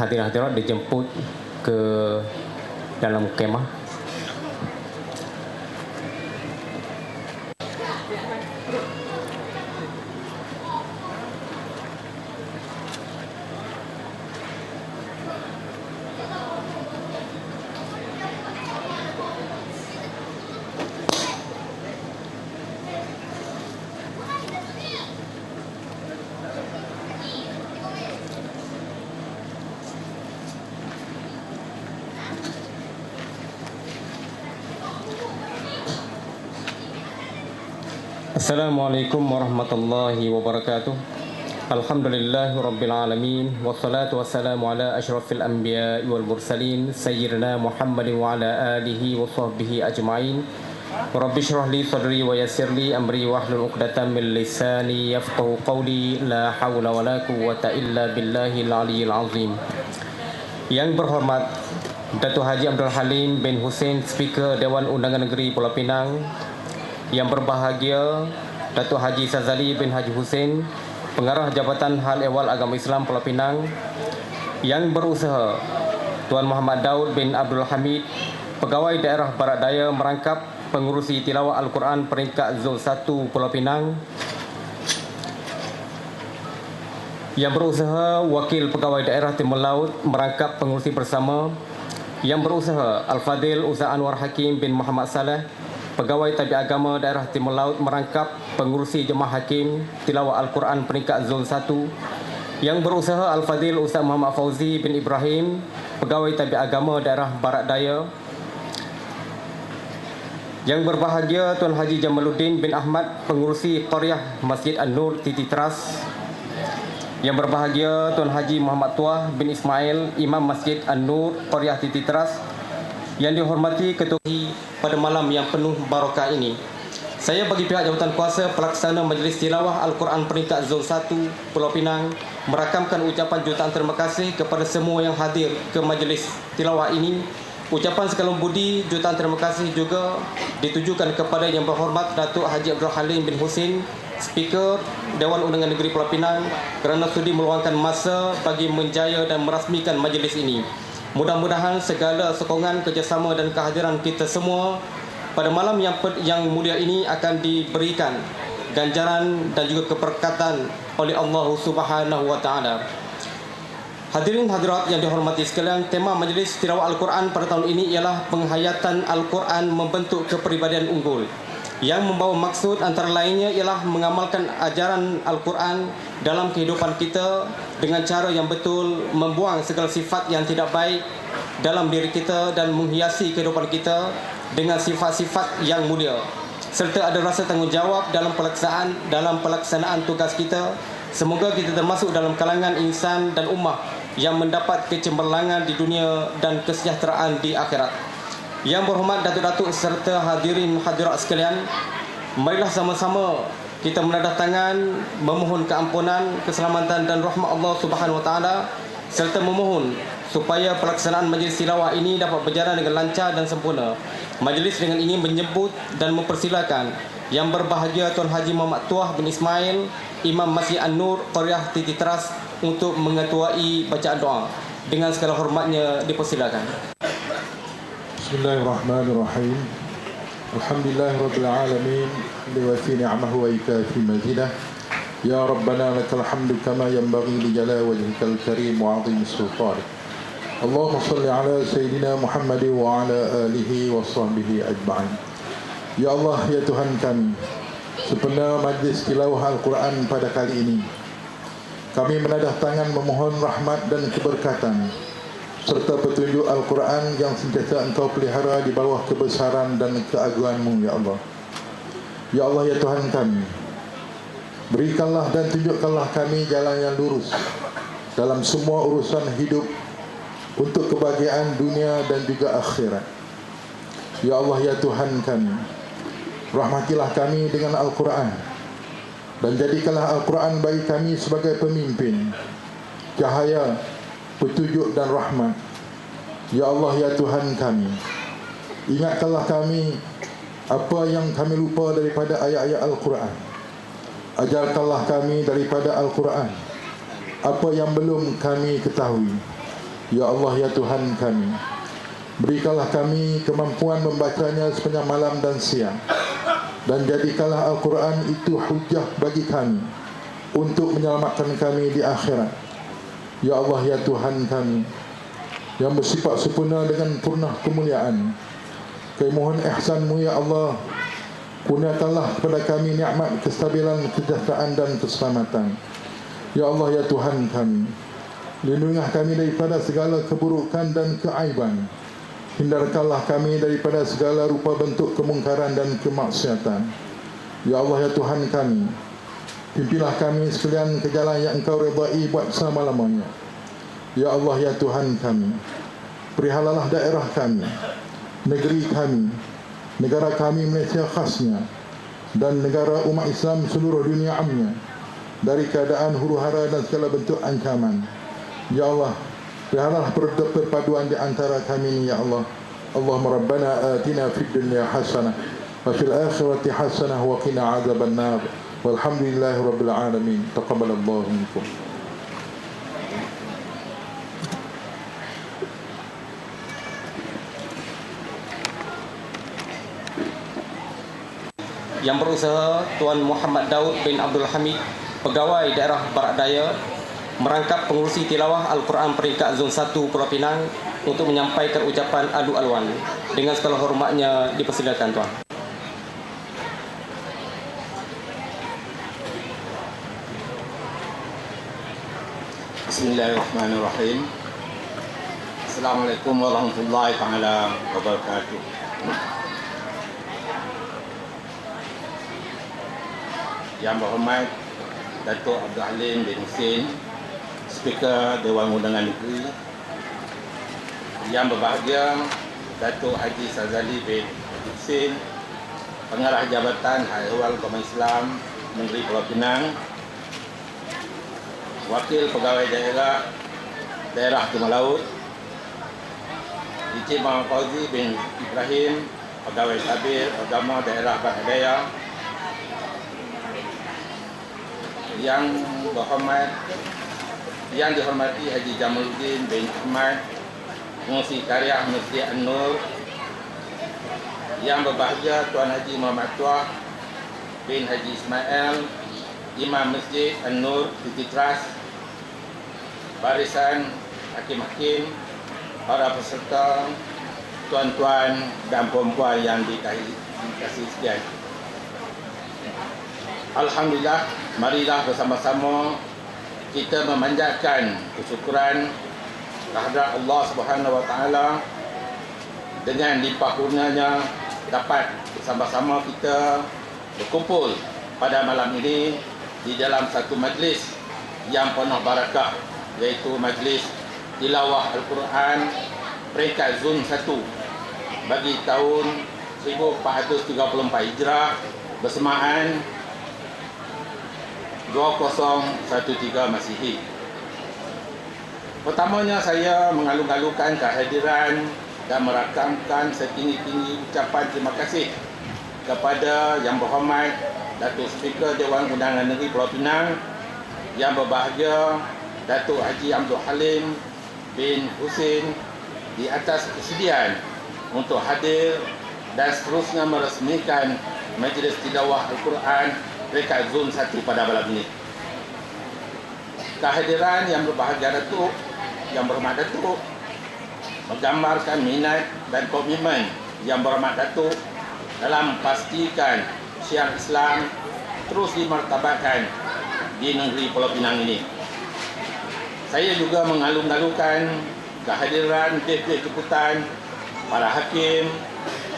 hadirin hadirat dijemput ke dalam kemah. Assalamualaikum warahmatullahi wabarakatuh. Alhamdulillahi rabbil alamin. Wassalatu wassalamu ala asyrafil anbiya wal mursalin sayyidina Muhammadin wa ala alihi wa sahbihi ajma'in. Rabbi shrah li sadri wa yassir li amri wahlul 'uqdatam min lisani yafqahu qawli. La haula wala quwwata illa billahil aliyyil azim. Yang berhormat Datuk Haji Abdul Halim bin Hussein, Speaker Dewan Undangan Negeri Pulau Pinang. Yang berbahagia Datuk Haji Sazali bin Haji Hussein, Pengarah Jabatan Hal Ehwal Agama Islam Pulau Pinang. Yang berusaha Tuan Muhammad Daud bin Abdul Hamid, Pegawai Daerah Barat Daya Merangkap, Pengurusi Tilawah Al-Quran peringkat Zon 1 Pulau Pinang. Yang berusaha Wakil Pegawai Daerah Timur Laut Merangkap, Pengurusi Bersama. Yang berusaha Al-Fadil Ustaz Anwar Hakim bin Muhammad Saleh, Pegawai Tabiat Agama Daerah Timur Laut Merangkap, Pengurusi Jemaah Hakim Tilawah Al-Quran peringkat Zon 1. Yang berusaha Al-Fadil Ustaz Muhammad Fauzi bin Ibrahim, Pegawai Tabiat Agama Daerah Barat Daya. Yang berbahagia Tuan Haji Jamaluddin bin Ahmad, Pengurusi Qaryah Masjid An-Nur Titi Trust. Yang berbahagia Tuan Haji Muhammad Tuah bin Ismail, Imam Masjid An-Nur Qaryah Titi Trust. Yang dihormati Ketua pada malam yang penuh barakah ini, saya bagi pihak Jabatan Kuasa Pelaksana Majlis Tilawah Al-Quran peringkat Zon 1 Pulau Pinang merakamkan ucapan jutaan terima kasih kepada semua yang hadir ke majlis tilawah ini. Ucapan sekalum budi jutaan terima kasih juga ditujukan kepada Yang Berhormat Datuk Haji Abdul Halim bin Hussein, Speaker Dewan Undangan Negeri Pulau Pinang, kerana sudi meluangkan masa bagi menjaya dan merasmikan majlis ini. Mudah-mudahan segala sokongan, kerjasama dan kehadiran kita semua pada malam yang mulia ini akan diberikan ganjaran dan juga keberkatan oleh Allah Subhanahu wa taala. Hadirin hadirat yang dihormati sekalian, tema Majlis Tilawah Al-Quran pada tahun ini ialah penghayatan Al-Quran membentuk kepribadian unggul, yang membawa maksud antara lainnya ialah mengamalkan ajaran Al-Quran dalam kehidupan kita dengan cara yang betul, membuang segala sifat yang tidak baik dalam diri kita dan menghiasi kehidupan kita dengan sifat-sifat yang mulia, serta ada rasa tanggungjawab dalam pelaksanaan tugas kita. Semoga kita termasuk dalam kalangan insan dan ummah yang mendapat kecemerlangan di dunia dan kesejahteraan di akhirat. Yang berhormat datuk-datuk serta hadirin hadirat sekalian, marilah sama-sama kita menadah tangan memohon keampunan, keselamatan dan rahmat Allah Subhanahu wa taala, serta memohon supaya pelaksanaan majlis tilawah ini dapat berjalan dengan lancar dan sempurna. Majlis dengan ini menyebut dan mempersilakan Yang berbahagia Tuan Haji Muhammad Tuah bin Ismail, Imam Masjid An-Nur Qaryah Titi Trust, untuk mengetuai bacaan doa. Dengan segala hormatnya dipersilakan. Bismillahirrahmanirrahim. Alhamdulillahirabbil alamin, liwasi ni'amahu wa ikafi mazidah. Ya Rabbana lakal hamdu kama yanbaghi li jalali wajhikal karim wa 'azimi sultanik. Allahumma salli ala sayyidina Muhammad wa ala alihi wa sahbihi ajma'in. Ya Allah, ya Tuhan kami, sepenuh majlis tilawah Al-Quran pada kali ini, kami menadah tangan memohon rahmat dan keberkatan serta petunjuk Al-Quran yang sentiasa Engkau pelihara di bawah kebesaran dan keagungan-Mu, ya Allah. Ya Allah, ya Tuhan kami, berikanlah dan tunjukkanlah kami jalan yang lurus dalam semua urusan hidup untuk kebahagiaan dunia dan juga akhirat. Ya Allah, ya Tuhan kami, rahmatilah kami dengan Al-Quran dan jadikanlah Al-Quran bagi kami sebagai pemimpin, cahaya, petunjuk dan rahmat. Ya Allah, ya Tuhan kami, ingatkanlah kami apa yang kami lupa daripada ayat-ayat Al-Quran. Ajarkanlah kami daripada Al-Quran apa yang belum kami ketahui. Ya Allah, ya Tuhan kami, berikanlah kami kemampuan membacanya sepanjang malam dan siang, dan jadikanlah Al-Quran itu hujah bagi kami untuk menyelamatkan kami di akhirat. Ya Allah, ya Tuhan kami, yang bersifat sempurna dengan purna kemuliaan, kami mohon ihsan-Mu ya Allah, kurniakanlah kepada kami nikmat kestabilan, kesejahteraan dan keselamatan. Ya Allah, ya Tuhan kami, lindungilah kami daripada segala keburukan dan keaiban. Hindarkanlah kami daripada segala rupa bentuk kemungkaran dan kemaksiatan. Ya Allah, ya Tuhan kami, pimpinlah kami sekalian ke jalan yang Engkau redai buat selama-lamanya. Ya Allah, ya Tuhan kami, perihalalah daerah kami, negeri kami, negara kami Malaysia khasnya, dan negara umat Islam seluruh dunia amnya, dari keadaan huru-hara dan segala bentuk ancaman. Ya Allah, perihalalah perpaduan di antara kami ini, ya Allah. Allahumma Rabbana atina fid dunya hasanah wa fil akhirati hasanah wa qina adzaban nar. Walhamdulillahi rabbil alamin. Taqabbalallahu minkum. Yang berusaha Tuan Muhammad Daud bin Abdul Hamid, Pegawai Daerah Barat Daya, merangkap pengurusi tilawah Al-Quran peringkat Zon 1 Pulau Pinang untuk menyampaikan ucapan adu alwan. Dengan segala hormatnya dipersilakan, Tuan. Bismillahirrahmanirrahim. Assalamualaikum warahmatullahi taala wabarakatuh. Yang berhormat Datuk Abdul Halim bin Hussein, Speaker Dewan Undangan Negeri. Yang berbahagia Datuk Haji Sazali bin Hussein, Pengarah Jabatan Hal Ehwal Agama Islam Negeri Pulau Pinang. Wakil Pegawai Daerah Timur Laut, Encik Muhammad Fauzi bin Ibrahim, Pegawai Tabir Agama Daerah Barat Daya. Yang dihormati Haji Jamaluddin bin Ahmad, Pengurusi Karya Masjid An-Nur. Yang berbahagia Tuan Haji Muhammad Tuah bin Haji Ismail, Imam Masjid An-Nur Titi Trust, barisan hakim-hakim, para peserta, tuan-tuan dan puan-puan yang dikasihi sekalian. Alhamdulillah, marilah bersama-sama kita memanjatkan kesyukuran kehadrat Allah Subhanahu wa taala dengan limpah kurnianya dapat bersama-sama kita berkumpul pada malam ini di dalam satu majlis yang penuh barakah, iaitu majlis tilawah Al-Quran peringkat Zon 1 bagi tahun 1434 Hijrah bersamaan 2013 Masihi. Pertamanya saya mengalung-alungkan kehadiran dan merakamkan setinggi-tinggi ucapan terima kasih kepada Yang Berhormat Datuk Speaker Dewan Undangan Negeri Pulau Pinang, yang berbahagia Datuk Haji Abdul Halim bin Hussein di atas kesediaan untuk hadir dan seterusnya meresmikan Majlis Tilawah Al-Quran peringkat Zon 1 pada malam ini. Kehadiran yang berbahagia Datuk, Yang Berhormat Datuk, menggambarkan minat dan komitmen Yang Berhormat Datuk dalam pastikan syiar Islam terus dimartabatkan di negeri Pulau Pinang ini. Saya juga mengalung-alungkan kehadiran dewan jemputan, para hakim,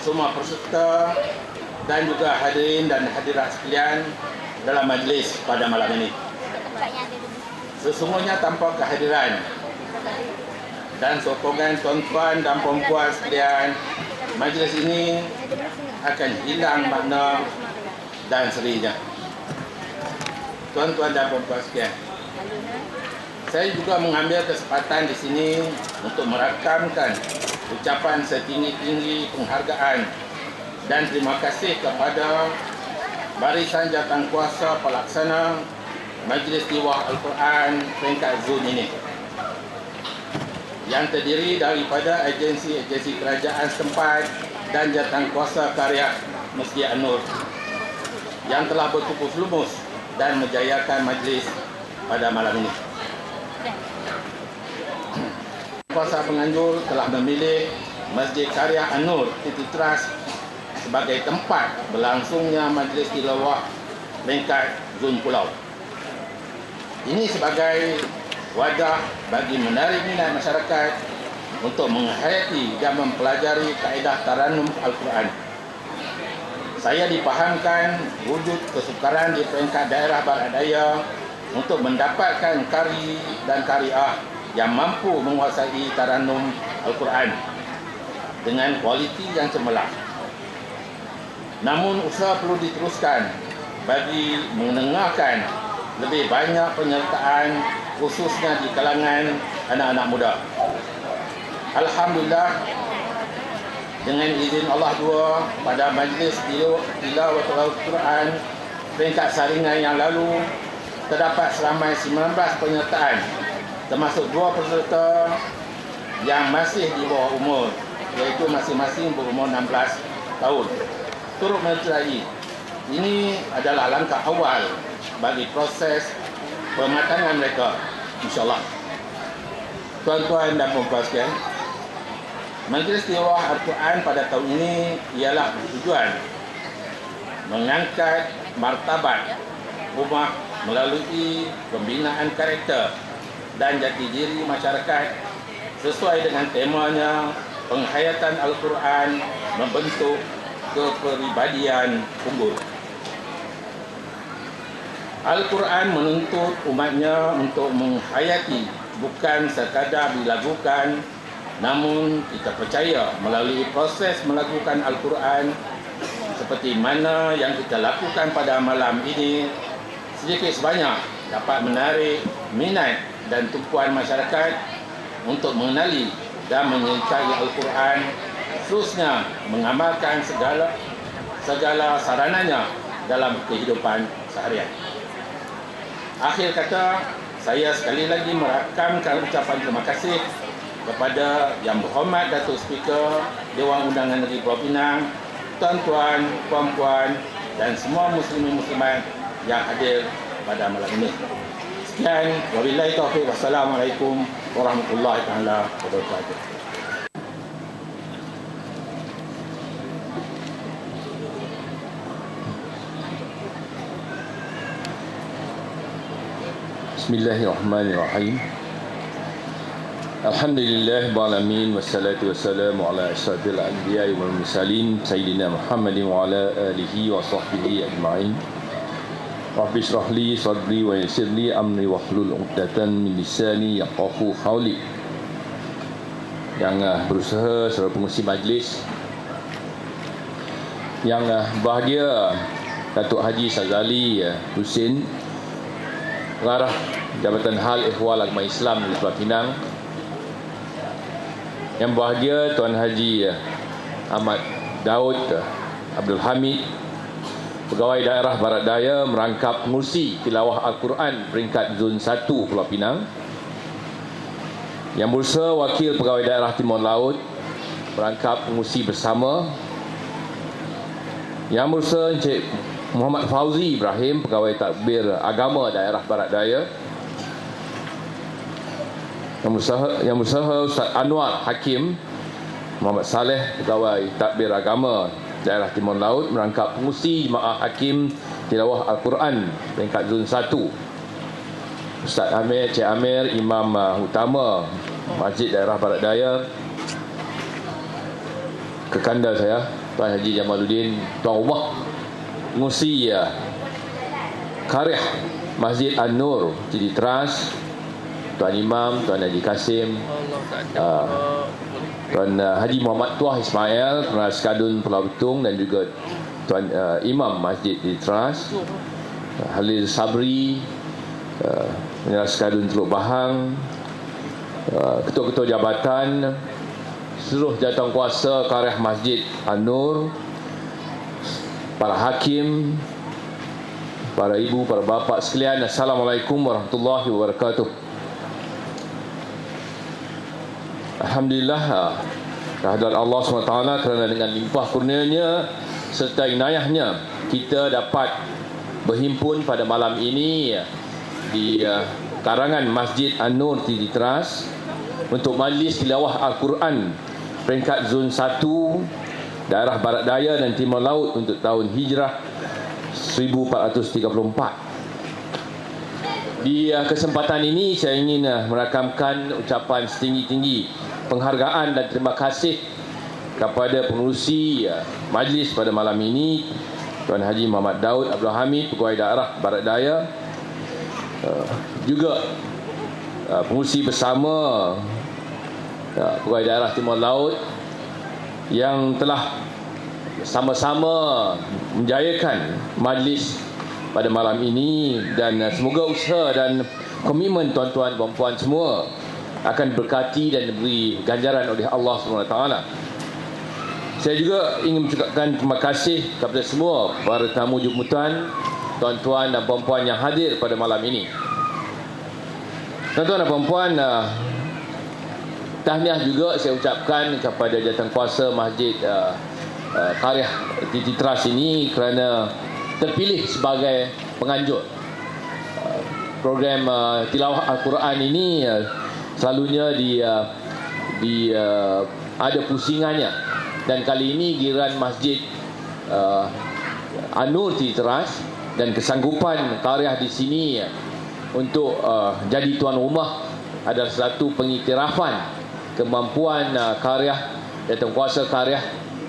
semua peserta dan juga hadirin dan hadirat sekalian dalam majlis pada malam ini. Sesungguhnya tanpa kehadiran dan sokongan tuan-tuan dan puan-puan sekalian, majlis ini akan hilang makna dan serinya. Tuan-tuan dan puan-puan sekalian, saya juga mengambil kesempatan di sini untuk merakamkan ucapan setinggi-tinggi penghargaan dan terima kasih kepada barisan jawatankuasa pelaksana Majlis Tilawah Al-Quran peringkat Zon ini. yang terdiri daripada agensi-agensi kerajaan setempat dan jawatankuasa karya Masjid An-Nur yang telah berkumpul lumus dan menjayakan majlis pada malam ini. Kuasa penganjur telah memilih Masjid Karya An-Nur City Trust sebagai tempat berlangsungnya majlis tilawah peringkat zon pulau. Ini sebagai wadah bagi menarik minat masyarakat untuk menghayati dan mempelajari kaedah taranum Al-Quran. Saya dipahamkan wujud kesukaran di peringkat daerah barat daya untuk mendapatkan kari dan kariah yang mampu menguasai taranum Al-Quran dengan kualiti yang cemerlang. Namun usaha perlu diteruskan bagi menengahkan lebih banyak penyertaan khususnya di kalangan anak-anak muda. Alhamdulillah, dengan izin Allah pada majlis tilawatul Al-Quran peringkat saringan yang lalu terdapat seramai 19 penyertaan, termasuk 2 peserta yang masih di bawah umur, iaitu masing-masing berumur 16 tahun. Turut menyertai. Ini adalah langkah awal bagi proses pematangan mereka, insyaAllah. Tuan-tuan dan puan-puan sekalian, Majlis Tilawah Al-Quran pada tahun ini ialah bertujuan mengangkat martabat ummah melalui pembinaan karakter dan jati diri masyarakat sesuai dengan temanya penghayatan Al-Quran membentuk kepribadian unggul. Al-Quran menuntut umatnya untuk menghayati, bukan sekadar dilakukan, namun kita percaya melalui proses melakukan Al-Quran seperti mana yang kita lakukan pada malam ini, sedikit sebanyak dapat menarik minat dan tumpuan masyarakat untuk mengenali dan menyertai Al-Quran, khususnya mengamalkan segala sarananya dalam kehidupan seharian. Akhir kata, saya sekali lagi merakamkan ucapan terima kasih kepada Yang Berhormat Datuk Speaker Dewan Undangan Negeri Pulau Pinang, tuan-tuan, puan-puan dan semua muslimin muslimat yang hadir pada malam ini. Sekian, wabillahi taufiq, wassalamualaikum warahmatullahi wabarakatuh. Bismillahirrahmanirrahim. Alhamdulillah ba'alamin, wassalatu wassalamu ala asyrafil anbiya'i wal mursalin Sayyidina Muhammadin wa ala alihi wa sahbihi ajma'in. Rabbi shrah li sadri wa yassir li amri wahlul 'uqdatan min lisani yafqahu qawli. Yang berusaha sebagai pengurusi majlis, yang bahagia Datuk Haji Sazali Husin, Pengarah Jabatan Hal Ehwal Agama Islam di Pulau Pinang, yang bahagia Tuan Haji Ahmad Daud Abdul Hamid, Pegawai Daerah Barat Daya merangkap pengurusi tilawah Al-Quran peringkat Zon 1 Pulau Pinang, Yang Berusaha Wakil Pegawai Daerah Timur Laut merangkap pengurusi bersama, Yang Berusaha Encik Muhammad Fauzi Ibrahim, Pegawai Tadbir Agama Daerah Barat Daya, Yang Berusaha Ustaz Anwar Hakim Muhammad Saleh, Pegawai Tadbir Agama Daerah Timur Laut merangkap pengurusi Jemaah Hakim Tilawah Al-Quran peringkat Zon 1, Ustaz Amir, Cik Amir, Imam Utama Masjid Daerah Barat Daya, Kekanda saya Tuan Haji Jamaluddin, Tuan Rumah pengurusi Karya Masjid An-Nur City Trust, Tuan Imam, Tuan Haji Kasim, Tuan Haji Muhammad Tuah Ismail, Pengarah Skadun Pulau Betung, dan juga Tuan Imam Masjid City Trust, Halil Sabri, Pengarah Skadun Teluk Bahang, ketua-ketua jabatan, seluruh jawatankuasa Karya Masjid An-Nur, para hakim, para ibu, para bapa sekalian, Assalamualaikum warahmatullahi wabarakatuh. Alhamdulillah, kehadirat Allah SWT kerana dengan limpah kurnianya serta inayahnya kita dapat berhimpun pada malam ini di karangan Masjid An-Nur Tititras untuk majlis tilawah Al-Quran peringkat zon 1 daerah Barat Daya dan Timur Laut untuk tahun Hijrah 1434. Di kesempatan ini saya ingin merakamkan ucapan setinggi-tinggi penghargaan dan terima kasih kepada pengerusi majlis pada malam ini, Tuan Haji Muhammad Daud Abdul Hamid, Pegawai Daerah Barat Daya, juga pengerusi bersama Pegawai Daerah Timur Laut yang telah sama-sama menjayakan majlis pada malam ini, dan semoga usaha dan komitmen tuan-tuan dan puan semua akan berkati dan diberi ganjaran oleh Allah SWT. Saya juga ingin mengucapkan terima kasih kepada semua para tamu jemputan, tuan-tuan dan puan-puan yang hadir pada malam ini. Tuan-tuan dan puan-puan, tahniah juga saya ucapkan kepada jawatankuasa Masjid Qaryah Tititras ini kerana terpilih sebagai penganjur. Program tilawah Al-Quran ini selalunya ada pusingannya, dan kali ini giliran Masjid An-Nur Tititras dan kesanggupan Qaryah di sini untuk jadi tuan rumah adalah satu pengiktirafan kemampuan Qaryah, jawatankuasa Qaryah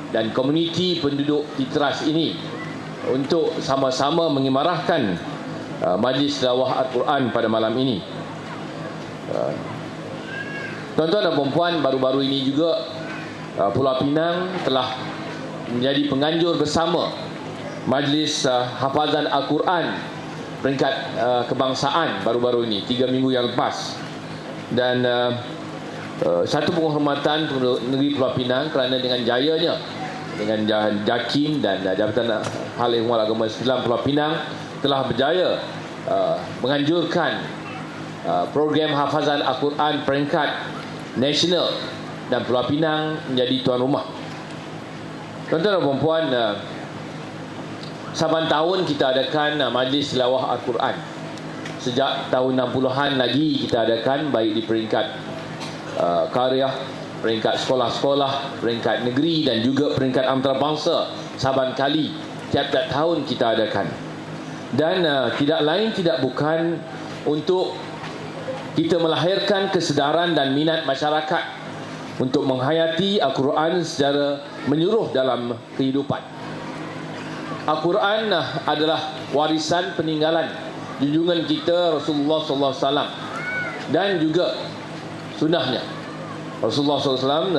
dan komuniti penduduk Titras ini untuk sama-sama mengimarahkan majlis tilawah Al-Quran pada malam ini. Tuan-tuan dan puan-puan, baru-baru ini juga Pulau Pinang telah menjadi penganjur bersama majlis hafazan Al-Quran peringkat kebangsaan baru-baru ini, 3 minggu yang lepas. Dan satu penghormatan penduduk negeri Pulau Pinang kerana dengan jayanya, dengan JAKIM dan Jabatan Hal Ehwal Agama Islam Pulau Pinang telah berjaya menganjurkan program hafazan Al-Quran peringkat nasional, dan Pulau Pinang menjadi tuan rumah. Tuan-tuan dan puan-puan, saban tahun kita adakan majlis tilawah Al-Quran. Sejak tahun 60-an lagi kita adakan, baik di peringkat Qaryah, peringkat sekolah-sekolah, peringkat negeri dan juga peringkat antarabangsa. Saban kali tiap-tiap tahun kita adakan, dan tidak lain tidak bukan untuk kita melahirkan kesedaran dan minat masyarakat untuk menghayati Al-Quran secara menyeluruh dalam kehidupan. Al-Quran adalah warisan peninggalan junjungan kita Rasulullah SAW dan juga sunnahnya. Rasulullah SAW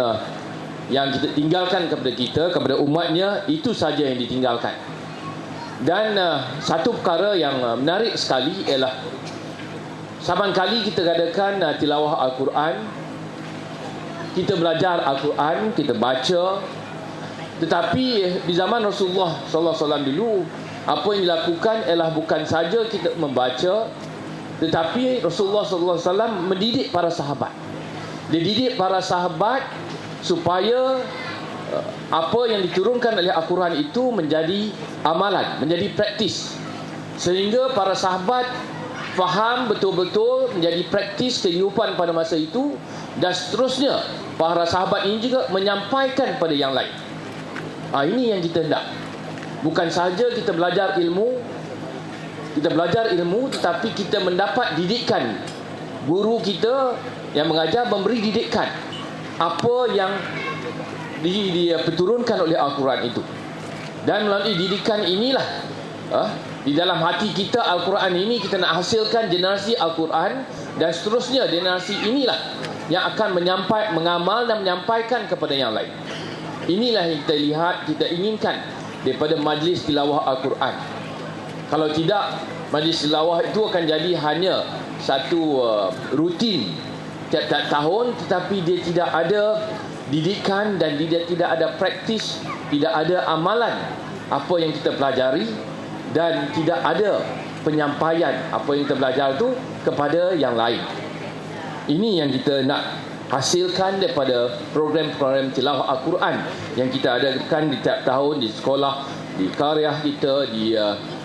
yang kita tinggalkan kepada kita, kepada umatnya, itu saja yang ditinggalkan. Dan satu perkara yang menarik sekali ialah saban kali kita adakan tilawah Al-Quran, kita belajar Al-Quran, kita baca. Tetapi di zaman Rasulullah SAW dulu, apa yang dilakukan ialah bukan saja kita membaca, tetapi Rasulullah SAW mendidik para sahabat. Dia didik para sahabat supaya apa yang diturunkan oleh Al-Quran itu menjadi amalan, menjadi praktis, sehingga para sahabat faham betul-betul, menjadi praktis kehidupan pada masa itu. Dan seterusnya para sahabat ini juga menyampaikan pada yang lain. Ini yang kita hendak. Bukan sahaja kita belajar ilmu, tetapi kita mendapat didikan. Guru kita yang mengajar memberi didikan apa yang diturunkan oleh Al-Quran itu. Dan melalui didikan inilah di dalam hati kita Al-Quran ini kita nak hasilkan generasi Al-Quran, dan seterusnya generasi inilah yang akan mengamal dan menyampaikan kepada yang lain. Inilah yang kita lihat, kita inginkan daripada majlis tilawah Al-Quran. Kalau tidak, majlis tilawah itu akan jadi hanya satu rutin tiap-tiap tahun, tetapi dia tidak ada didikan dan dia tidak ada praktis, tidak ada amalan apa yang kita pelajari, dan tidak ada penyampaian apa yang kita belajar itu kepada yang lain. Ini yang kita nak hasilkan daripada program-program tilawah Al-Quran yang kita adakan di tiap tahun di sekolah, di karya kita, di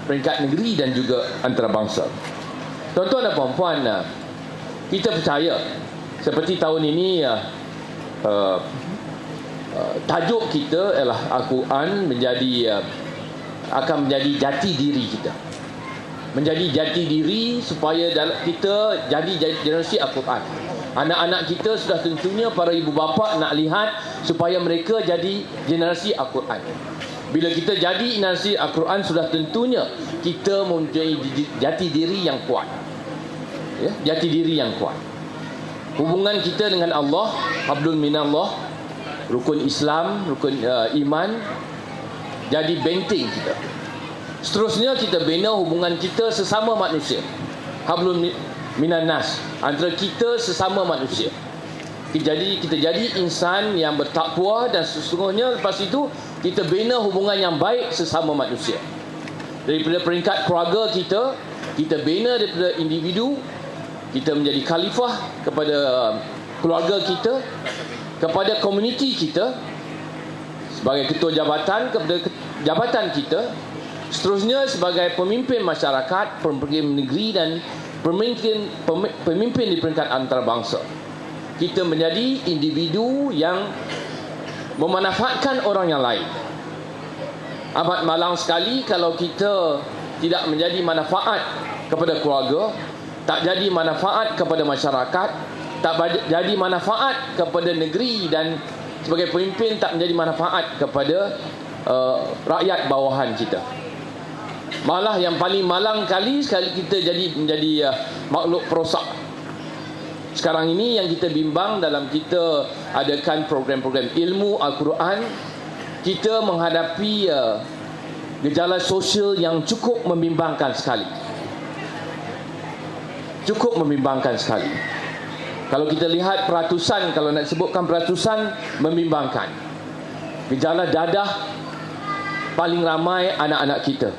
peringkat negeri dan juga antarabangsa. Tuan-tuan dan puan-puan, kita percaya seperti tahun ini tajuk kita ialah Al-Quran akan menjadi jati diri kita. Menjadi jati diri supaya kita jadi generasi Al-Quran. Anak-anak kita sudah tentunya para ibu bapa nak lihat supaya mereka jadi generasi Al-Quran. Bila kita jadi generasi Al-Quran, sudah tentunya kita mempunyai jati diri yang kuat. Ya, jati diri yang kuat. Hubungan kita dengan Allah, hablun minallah, rukun Islam, rukun iman, jadi benteng kita. Seterusnya kita bina hubungan kita sesama manusia, hablun minan nas, antara kita sesama manusia. Kita jadi insan yang bertakwa, dan sesungguhnya lepas itu kita bina hubungan yang baik sesama manusia. Daripada peringkat keluarga kita bina daripada individu, kita menjadi khalifah kepada keluarga kita, kepada komuniti kita, sebagai ketua jabatan kepada jabatan kita, seterusnya sebagai pemimpin masyarakat, pemimpin negeri dan pemimpin di peringkat antarabangsa. Kita menjadi individu yang memanfaatkan orang yang lain. Amat malang sekali kalau kita tidak menjadi manfaat kepada keluarga, tak jadi manfaat kepada masyarakat, tak jadi manfaat kepada negeri, dan sebagai pemimpin tak menjadi manfaat kepada rakyat bawahan kita. Malah yang paling malang kali sekali kita menjadi makhluk perosak. Sekarang ini yang kita bimbang dalam kita adakan program-program ilmu Al-Quran, kita menghadapi gejala sosial yang cukup membimbangkan sekali. Cukup membimbangkan sekali. Kalau kita lihat peratusan, kalau nak sebutkan peratusan, membimbangkan. Gejala dadah paling ramai anak-anak kita,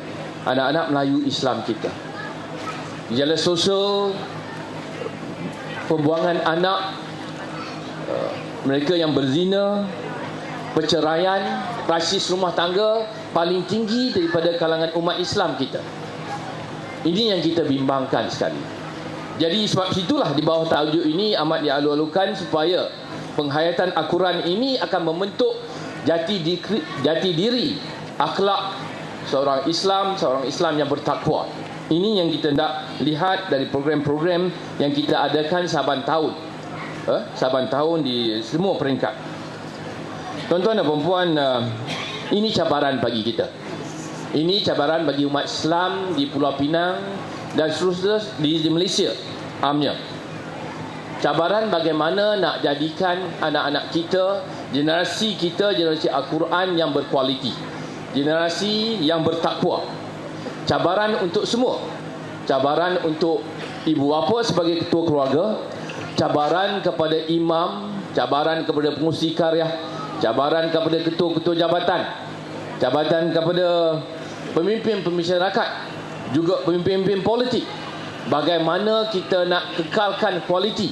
anak-anak Melayu Islam kita. Gejala sosial, pembuangan anak, mereka yang berzina, perceraian, krisis rumah tangga paling tinggi daripada kalangan umat Islam kita. Ini yang kita bimbangkan sekali. Jadi sebab itulah di bawah tajuk ini amat dialu-alukan supaya penghayatan Al-Quran ini akan membentuk jati diri, akhlak seorang Islam yang bertakwa. Ini yang kita nak lihat dari program-program yang kita adakan saban tahun di semua peringkat. Tuan-tuan dan puan-puan, ini cabaran bagi kita. Ini cabaran bagi umat Islam di Pulau Pinang dan seterusnya di Malaysia amnya. Cabaran bagaimana nak jadikan anak-anak kita, generasi Al-Quran yang berkualiti, generasi yang bertakwa. Cabaran untuk semua. Cabaran untuk ibu bapa sebagai ketua keluarga, cabaran kepada imam, cabaran kepada pengurusi karya, cabaran kepada ketua-ketua jabatan, cabaran kepada pemimpin masyarakat, juga pemimpin politik. Bagaimana kita nak kekalkan kualiti,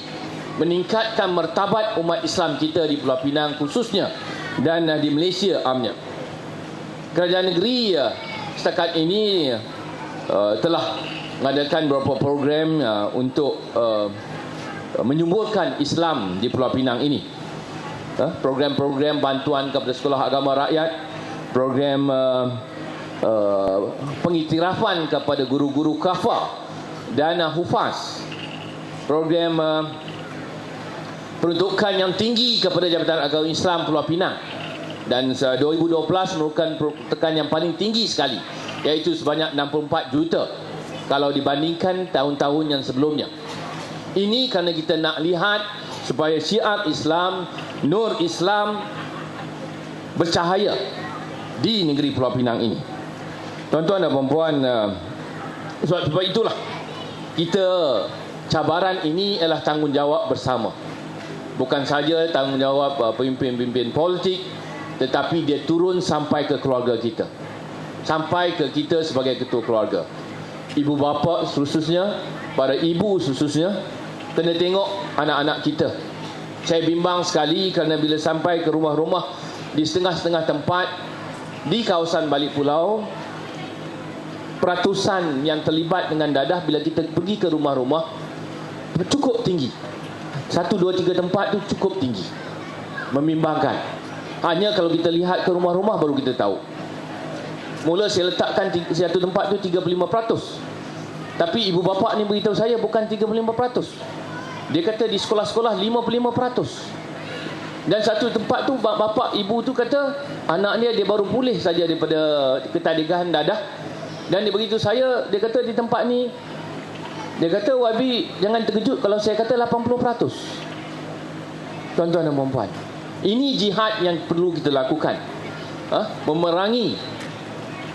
meningkatkan martabat umat Islam kita di Pulau Pinang khususnya dan di Malaysia amnya. Kerajaan negeri setakat ini telah mengadakan beberapa program untuk menyuburkan Islam di Pulau Pinang ini. Program-program bantuan kepada sekolah agama rakyat, program pengiktirafan kepada guru-guru kafah dan hufaz, program peruntukan yang tinggi kepada Jabatan Agama Islam Pulau Pinang, dan 2012 merupakan peruntukan yang paling tinggi sekali, iaitu sebanyak 64 juta kalau dibandingkan tahun-tahun yang sebelumnya. Ini kerana kita nak lihat supaya syiar Islam, nur Islam bercahaya di negeri Pulau Pinang ini. Tuan-tuan dan puan-puan, sebab itulah kita, cabaran ini adalah tanggungjawab bersama. Bukan saja tanggungjawab pemimpin-pemimpin politik, tetapi dia turun sampai ke keluarga kita, sampai ke kita sebagai ketua keluarga. Ibu bapa khususnya, para ibu khususnya, kena tengok anak-anak kita. Saya bimbang sekali kerana bila sampai ke rumah-rumah di setengah-setengah tempat di kawasan balik pulau, peratusan yang terlibat dengan dadah bila kita pergi ke rumah-rumah cukup tinggi. 1, 2, 3 tempat tu cukup tinggi, membimbangkan. Hanya kalau kita lihat ke rumah-rumah baru kita tahu. Mula saya letakkan satu tempat tu 35%. Tapi ibu bapa ni beritahu saya bukan 35%. Dia kata di sekolah-sekolah 55%. Dan satu tempat tu bapa ibu tu kata anak dia baru pulih saja daripada ketadigahan dadah. Dan dia beritahu saya, dia kata di tempat ni, dia kata Wabi jangan terkejut kalau saya kata 80%. Tuan-tuan dan puan-puan, ini jihad yang perlu kita lakukan, memerangi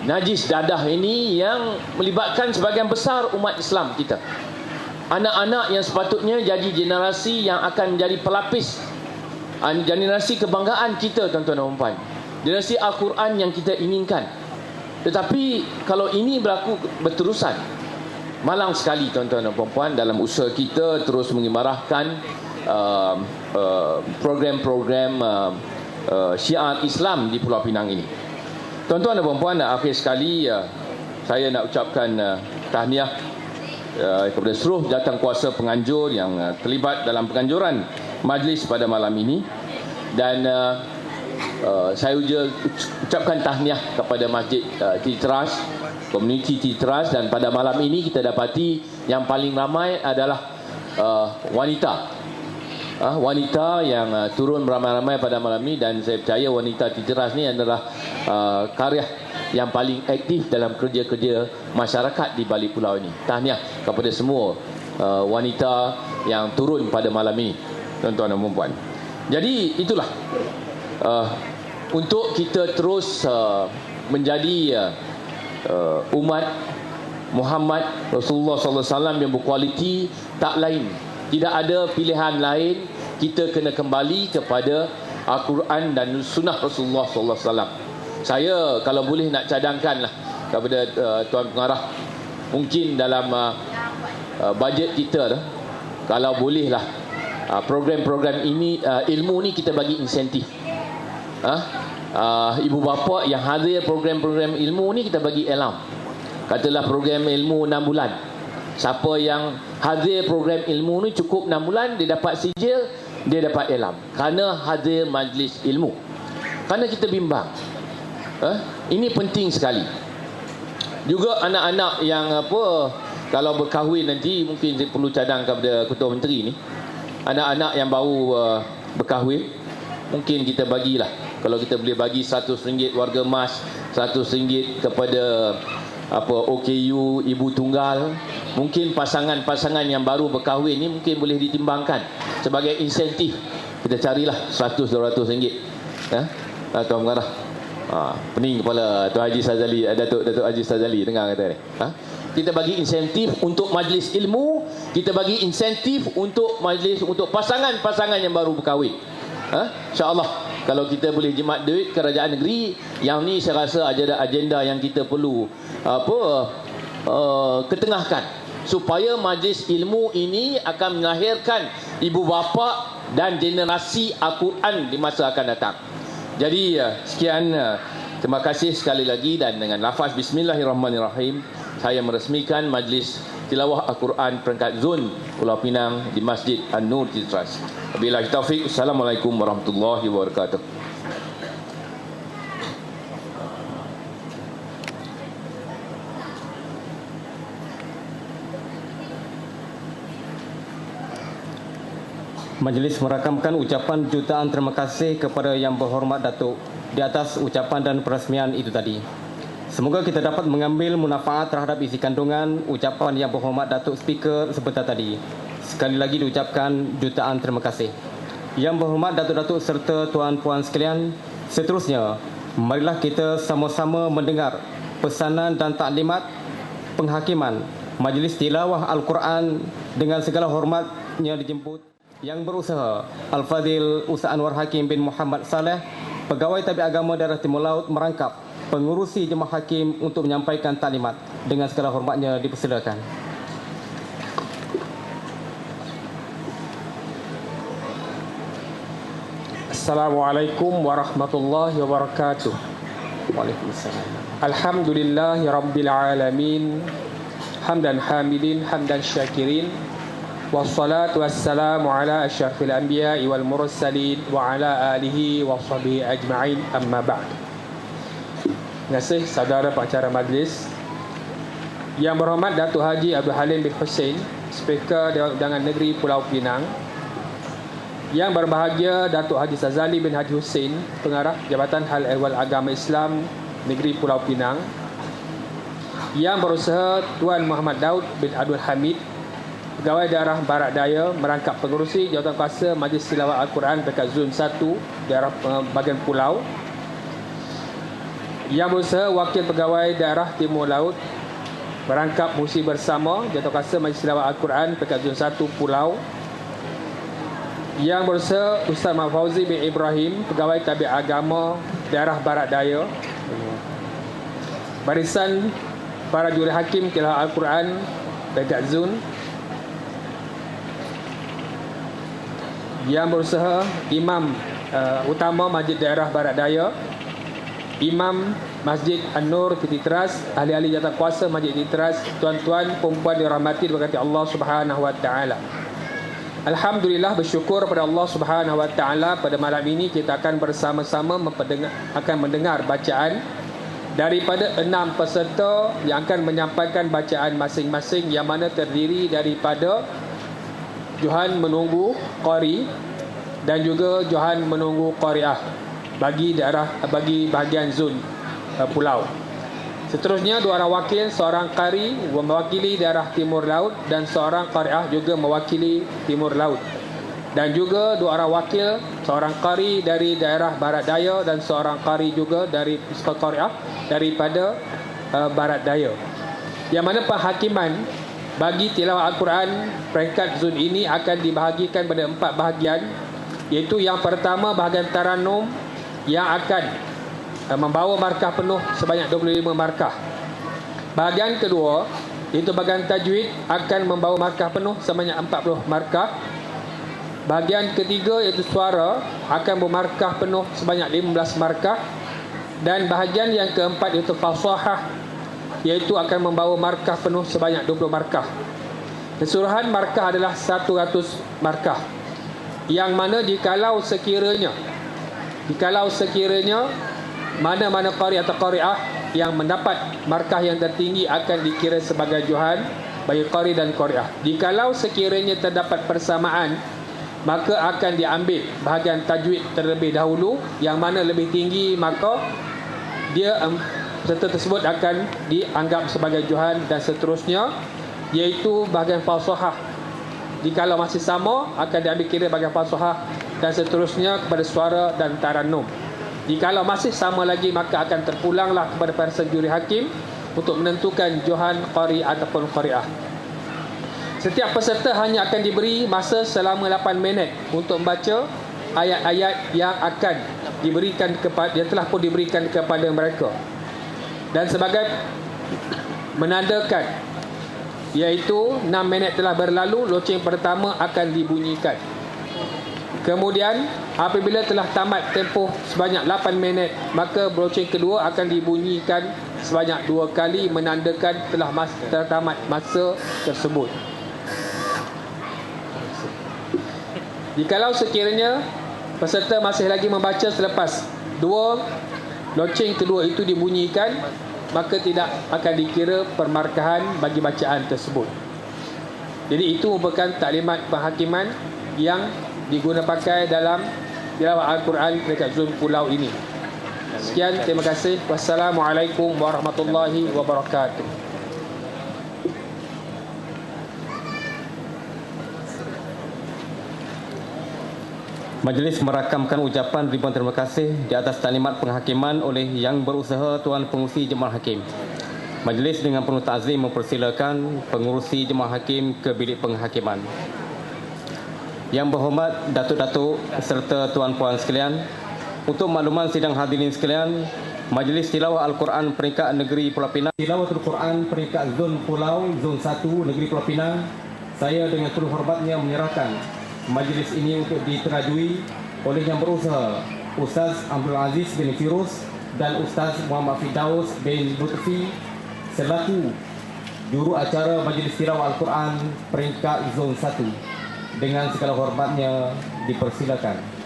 najis dadah ini yang melibatkan sebahagian besar umat Islam kita. Anak-anak yang sepatutnya jadi generasi yang akan menjadi pelapis, generasi kebanggaan kita, tuan-tuan dan puan-puan, generasi Al-Quran yang kita inginkan. Tetapi kalau ini berlaku berterusan, malang sekali tuan-tuan dan puan-puan dalam usaha kita terus mengimarahkan program-program syiar Islam di Pulau Pinang ini. Tuan-tuan dan puan-puan, akhir sekali saya nak ucapkan tahniah kepada seluruh jawatankuasa penganjur yang terlibat dalam penganjuran majlis pada malam ini. Dan saya ucapkan tahniah kepada Masjid Titras, komuniti Titras. Dan pada malam ini kita dapati yang paling ramai adalah wanita. Wanita yang turun beramai-ramai pada malam ini. Dan saya percaya wanita Titras ni adalah karya yang paling aktif dalam kerja-kerja masyarakat di balik pulau ini. Tahniah kepada semua wanita yang turun pada malam ini, tuan-tuan dan puan-puan. Jadi itulah untuk kita terus menjadi umat Muhammad Rasulullah SAW yang berkualiti. Tak lain, tidak ada pilihan lain. Kita kena kembali kepada Al-Quran dan Sunnah Rasulullah SAW. Saya kalau boleh nak cadangkanlah kepada Tuan Pengarah, mungkin dalam bajet kita kalau bolehlah program-program ini, ilmu ni kita bagi insentif. Ibu bapa yang hadir program-program ilmu ni kita bagi elam. Katalah program ilmu 6 bulan. Siapa yang hadir program ilmu ni cukup 6 bulan, dia dapat sijil, dia dapat elam. Kerana hadir majlis ilmu. Kerana kita bimbang. Ini penting sekali. Juga anak-anak yang kalau berkahwin nanti, mungkin saya perlu cadang kepada Ketua Menteri ni. Anak-anak yang baru berkahwin, mungkin kita bagilah. Kalau kita boleh bagi RM100 warga emas, RM100 kepada OKU ibu tunggal. Mungkin pasangan-pasangan yang baru berkahwin ni mungkin boleh ditimbangkan sebagai insentif. Kita carilah RM100-200. Tuan Pengarah, pening kepala Tuan Haji Sazali, Datuk Haji Sazali dengar kata ni. Kita bagi insentif untuk majlis ilmu, kita bagi insentif untuk majlis untuk pasangan-pasangan yang baru berkahwin. InsyaAllah kalau kita boleh jimat duit kerajaan negeri, yang ni saya rasa agenda yang kita perlu ketengahkan, supaya majlis ilmu ini akan melahirkan ibu bapa dan generasi Al-Quran di masa akan datang. Jadi sekian, terima kasih sekali lagi. Dan dengan lafaz Bismillahirrahmanirrahim, saya meresmikan majlis tilawah Al-Quran peringkat zon Pulau Pinang di Masjid An-Nur Titras. Wabillahi taufiq. Assalamualaikum warahmatullahi wabarakatuh. Majlis merakamkan ucapan jutaan terima kasih kepada Yang Berhormat Datuk di atas ucapan dan peresmian itu tadi. Semoga kita dapat mengambil manfaat terhadap isi kandungan ucapan Yang Berhormat Datuk Speaker sebentar tadi. Sekali lagi diucapkan jutaan terima kasih. Yang Berhormat Datuk-datuk serta tuan-puan sekalian, seterusnya marilah kita sama-sama mendengar pesanan dan taklimat penghakiman Majlis Tilawah Al-Quran dengan segala hormatnya dijemput Yang Berusaha Al-Fadhil Ustaz Anwar Hakim bin Muhammad Saleh, Pegawai Tabib Agama Daerah Timur Laut, merangkap pengurusi Jemaah Hakim untuk menyampaikan taklimat. Dengan segala hormatnya dipersilakan. Assalamualaikum warahmatullahi wabarakatuh. Waalaikumsalam. Alhamdulillahi rabbil alamin. Hamdan hamidin, hamdan syakirin. Wassalatu wassalamu ala asyrafil anbiya'i wal mursalin wa ala alihi wa sahbihi ajma'in, amma ba'd. Terima kasih saudara pengacara majlis. Yang berhormat Datuk Haji Abdul Halim bin Hussein, Speaker Dewan Undangan Negeri Pulau Pinang. Yang berbahagia Datuk Haji Sazali bin Haji Hussein, Pengarah Jabatan Hal Ehwal Agama Islam Negeri Pulau Pinang. Yang berusaha Tuan Muhammad Daud bin Abdul Hamid, Pegawai Daerah Barat Daya, merangkap pengurusi Jawatankuasa Majlis Tilawat Al-Quran dekat Zon 1 daerah bahagian pulau. Yang berusaha Wakil Pegawai Daerah Timur Laut, merangkap pengurusi bersama Jawatankuasa Majlis Tilawat Al-Quran dekat Zon 1 pulau. Yang berusaha Ustaz Muhammad Fauzi bin Ibrahim, Pegawai Tabik Agama Daerah Barat Daya. Barisan para juri hakim tilawat Al-Quran dekat Zon. Yang berusaha Imam Utama Masjid Daerah Barat Daya, Imam Masjid An-Nur Titi Teras, ahli-ahli jawatankuasa Masjid Titi Teras, tuan-tuan, perempuan dirahmati diberkati Allah Subhanahu wa taala. Alhamdulillah, bersyukur pada Allah Subhanahu wa taala, pada malam ini kita akan bersama-sama mendengar bacaan daripada 6 peserta yang akan menyampaikan bacaan masing-masing, yang mana terdiri daripada Johan menunggu qari dan juga Johan menunggu qariah bagi bahagian zon pulau. Seterusnya 2 orang wakil, seorang qari mewakili daerah Timur Laut dan seorang qariah juga mewakili Timur Laut. Dan juga 2 orang wakil, seorang qari dari daerah Barat Daya dan seorang qari juga dari qariah daripada Barat Daya. Yang mana penghakiman bagi tilawat Al-Quran peringkat zon ini akan dibahagikan pada 4 bahagian, iaitu yang pertama bahagian Taranum yang akan membawa markah penuh sebanyak 25 markah. Bahagian kedua iaitu bahagian Tajwid akan membawa markah penuh sebanyak 40 markah. Bahagian ketiga iaitu Suara akan bermarkah penuh sebanyak 15 markah. Dan bahagian yang keempat iaitu Fasahah, iaitu akan membawa markah penuh sebanyak 20 markah. Keseluruhan markah adalah 100 markah, yang mana jikalau sekiranya mana-mana qari atau qariah yang mendapat markah yang tertinggi akan dikira sebagai Johan bagi qari dan qariah. Jikalau sekiranya terdapat persamaan, maka akan diambil bahagian tajwid terlebih dahulu, yang mana lebih tinggi maka dia peserta tersebut akan dianggap sebagai Johan, dan seterusnya iaitu bahagian falsafah. Jikalau masih sama akan diambil kira bahagian falsafah, dan seterusnya kepada Suara dan Taranum. Jikalau masih sama lagi, maka akan terpulanglah kepada para juri hakim untuk menentukan Johan, qari ataupun qariah. Setiap peserta hanya akan diberi masa selama 8 minit untuk membaca ayat-ayat yang akan diberikan yang telah pun diberikan kepada mereka. Dan sebagai menandakan iaitu 6 minit telah berlalu, loceng pertama akan dibunyikan. Kemudian apabila telah tamat tempoh sebanyak 8 minit, maka loceng kedua akan dibunyikan sebanyak 2 kali, menandakan telah tamat masa tersebut. Jikalau sekiranya peserta masih lagi membaca selepas 2 loceng kedua itu dibunyikan, maka tidak akan dikira permarkahan bagi bacaan tersebut. Jadi itu merupakan taklimat penghakiman yang diguna pakai dalam tilawat Al-Quran dekat zon pulau ini. Sekian, terima kasih. Wassalamualaikum warahmatullahi wabarakatuh. Majlis merakamkan ucapan ribuan terima kasih di atas taklimat penghakiman oleh yang berusaha Tuan Pengurusi Jemaah Hakim. Majlis dengan penuh ta'zim mempersilakan Pengurusi Jemaah Hakim ke bilik penghakiman. Yang berhormat Datuk-Datuk serta tuan-puan sekalian, untuk makluman sidang hadirin sekalian, Majlis Tilawah Al-Quran peringkat negeri Pulau Pinang, Tilawatul Quran peringkat zon pulau, zon 1 negeri Pulau Pinang, saya dengan penuh hormatnya menyerahkan majlis ini untuk diterajui oleh yang berusaha Ustaz Abdul Aziz bin Firuz dan Ustaz Muhammad Firdaus bin Lutfi selaku juru acara Majlis Tilawah Al-Quran peringkat Zon 1. Dengan segala hormatnya dipersilakan.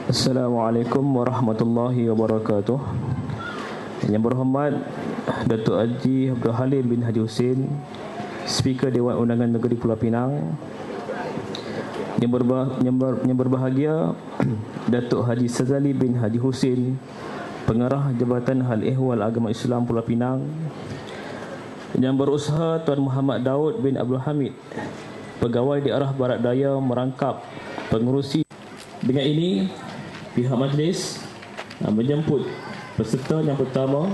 Assalamualaikum warahmatullahi wabarakatuh. Yang berhormat Datuk Haji Abdul Halim bin Haji Hussein, Speaker Dewan Undangan Negeri Pulau Pinang. Yang berbahagia Datuk Haji Sazali bin Haji Hussein, Pengarah Jabatan Hal Ehwal Agama Islam Pulau Pinang. Yang berusaha Tuan Muhammad Daud bin Abdul Hamid, Pegawai di Arah Barat Daya merangkap pengurusi. Dengan ini pihak majlis menjemput peserta yang pertama,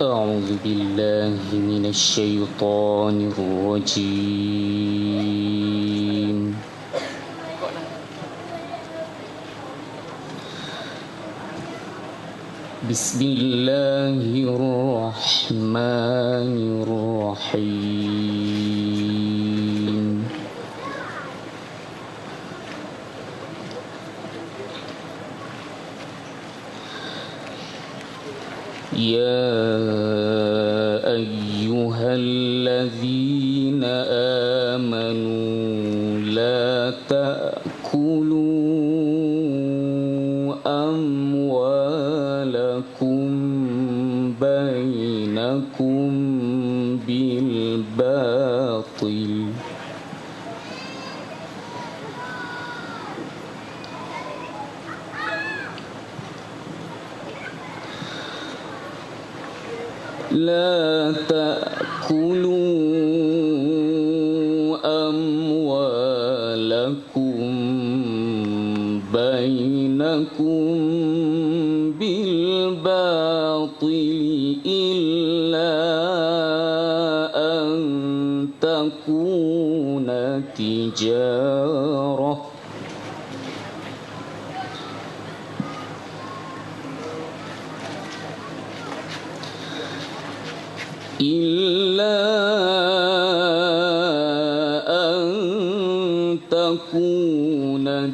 أعوذ بالله من الشيطان الرجيم بسم الله الرحمن الرحيم يا أيها الذين آمنوا لا تأكلوا أموالكم بينكم بالباطل لا تأكلوا أموالكم بينكم بالباطل إلا أن تكون تجارة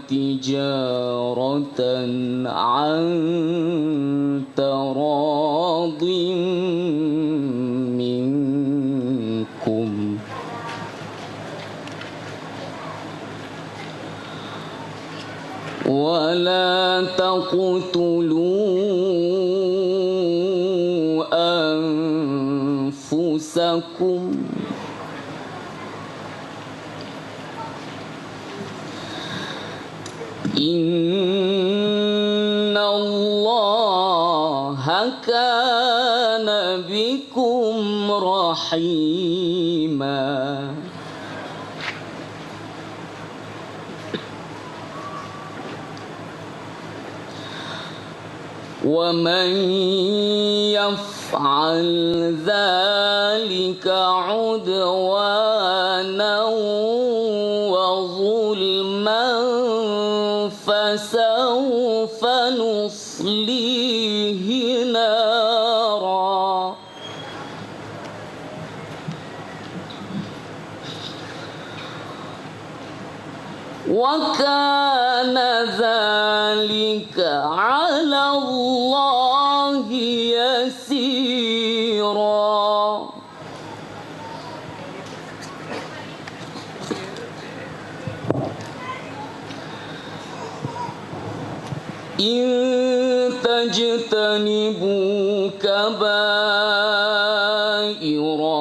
تجارة عن تراض منكم ولا تقتلوا أنفسكم إن الله كان بكم رحيما ومن يفعل ذلك عدوانا وظلما فسوف نصليه نارا وكان ذلك على الله يسيرا إن تجتنبوا كبائر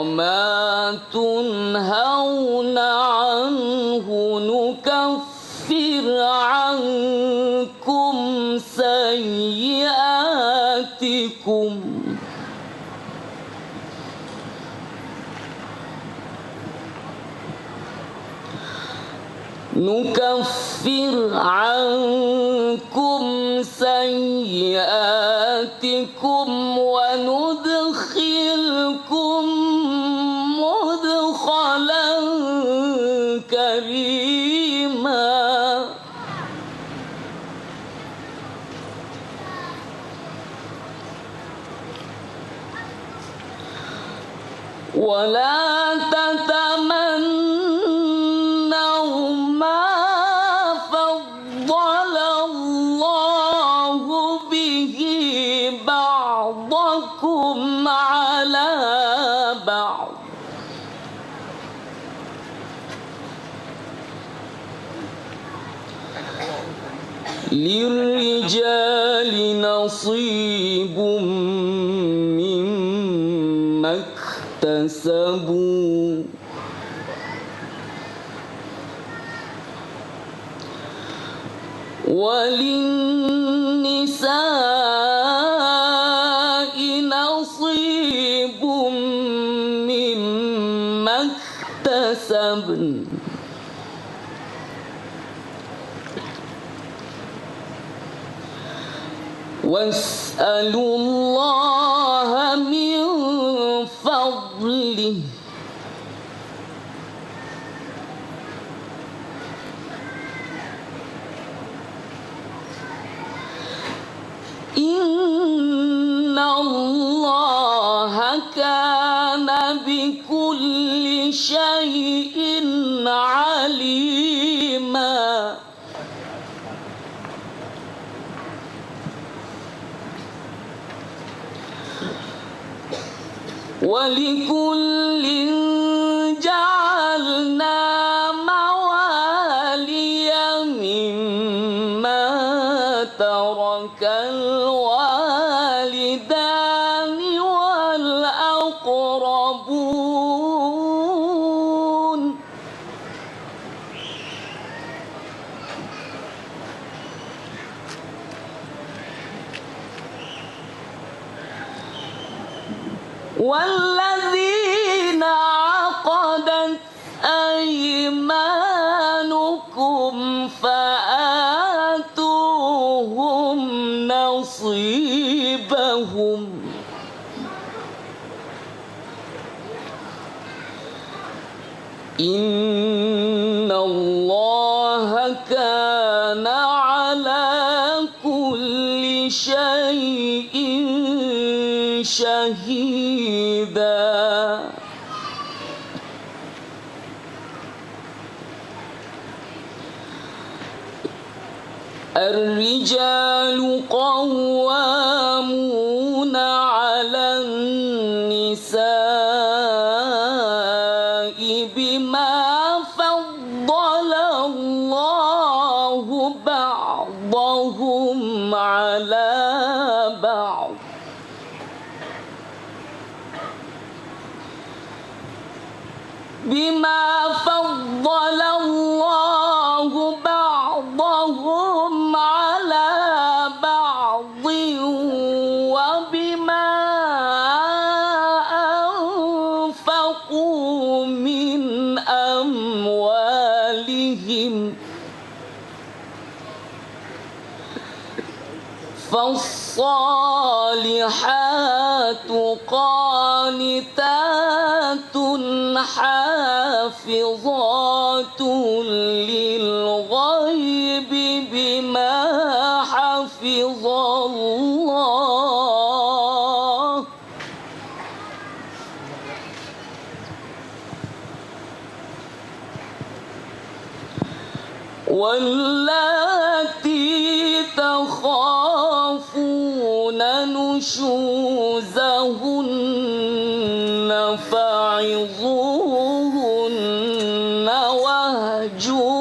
ما تنهون عنه نكفر عنكم سيئاتكم وندخلكم مدخلا كريما ولا تتمنوا ما فضل الله به بعضكم على بعض للرجال نصيب مما اكتسبوا وللنساء نصيب مما اكتسبن واسألوا الله من فضله إن الله كان بكل شيء عليما ولكل جعلنا موالي مما ترك الوالدان والأقربون والذين عقدت أيمانكم فآتوهم نصيبهم إن الله كان على كل شيء شهيدا الرجال قوامون على النساء بما فضل الله بعضهم على بعض بما فضل الله بعضهم على بعض وبما أنفقوا من أموالهم فالصالحات قانتات حافظات للغيب بما حفظ الله واللاتي تخافون نشوزهن فعظوهن واهجروهن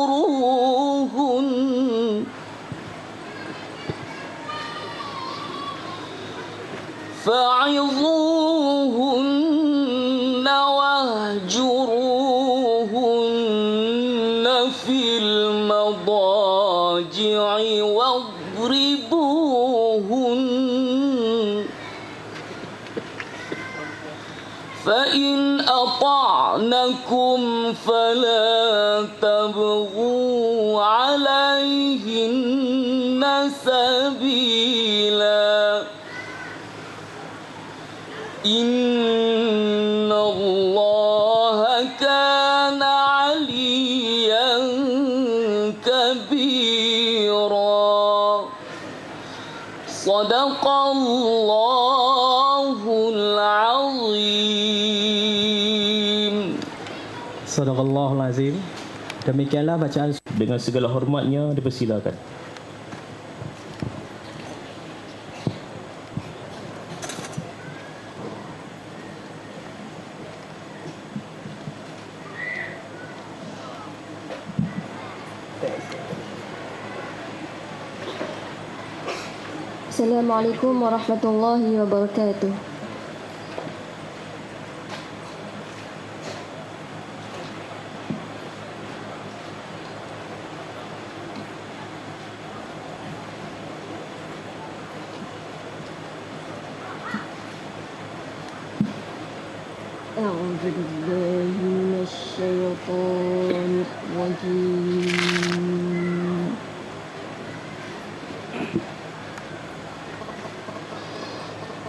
فعظوهن واهجروهن في المضاجع واضربوهن فإن أطعنكم فلا تبغوا عليهن سبيلا إن الله كان عليا كبيرا صدق الله العظيم. Sadaqallahul Azim. Demikianlah bacaan. Dengan segala hormatnya dipersilakan. Assalamualaikum warahmatullahi wabarakatuh. أعوذ بالله من الشيطان الرجيم.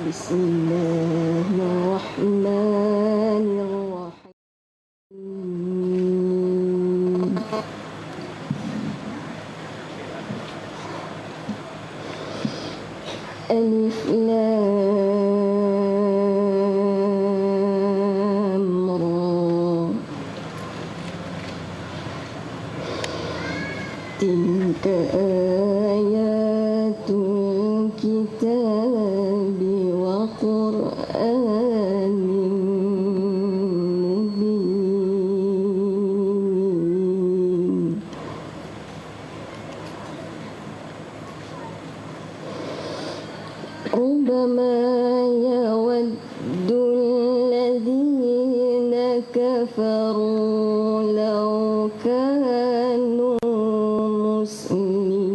بسم الله الرحمن الرحيم. ألف لام را تلك آيات الكتاب وقرآن مبين ربما يود الذين كفروا لو كانوا مسلمين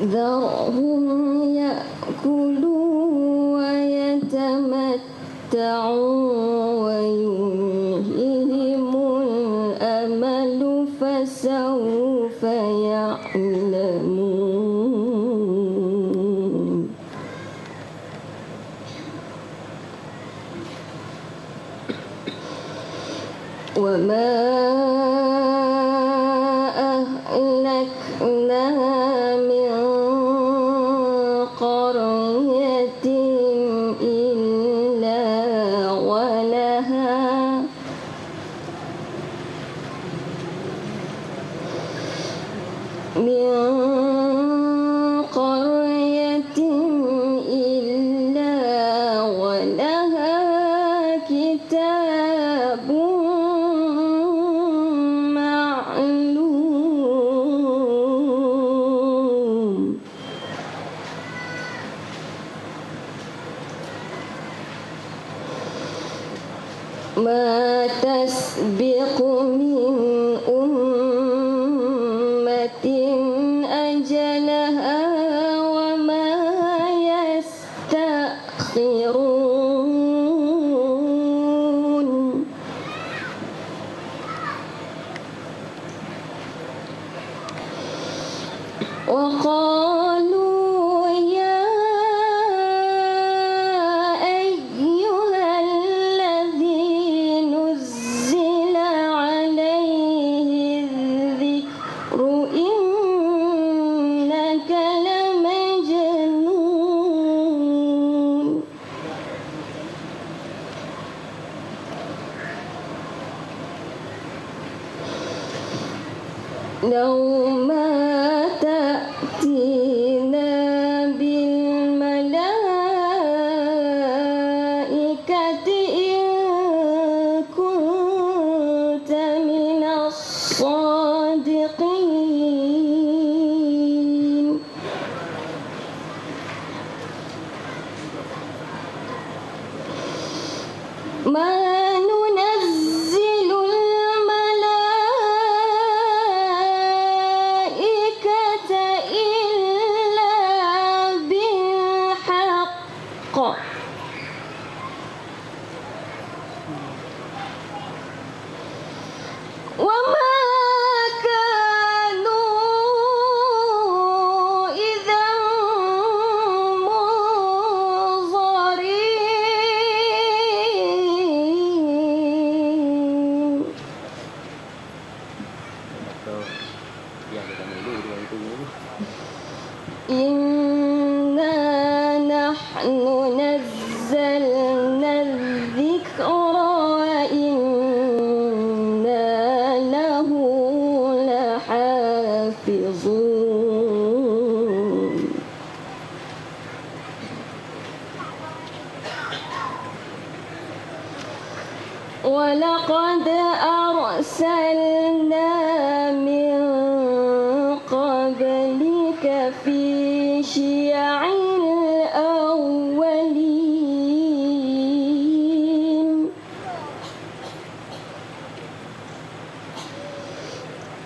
ذرهم يأكلوا ويتمتعوا ويلههم الأمل فسوف يعلمون وما أهلكنا من قرية إلا ولها كتاب معلوم ما تسبق من أمة أجلها وما يستأخرون وقالوا يا أيها الذي نزل عليه الذكر إنك لمجنون لو ما تأتينا بالملائكة إن كنت الصادقين ما ننزل الملائكة إلا بالحق وما كانوا إذا منظرين إنا نحن نزلنا الذكر وإنا له لحافظون ولقد أرسلنا من قبلك في شيع الأولين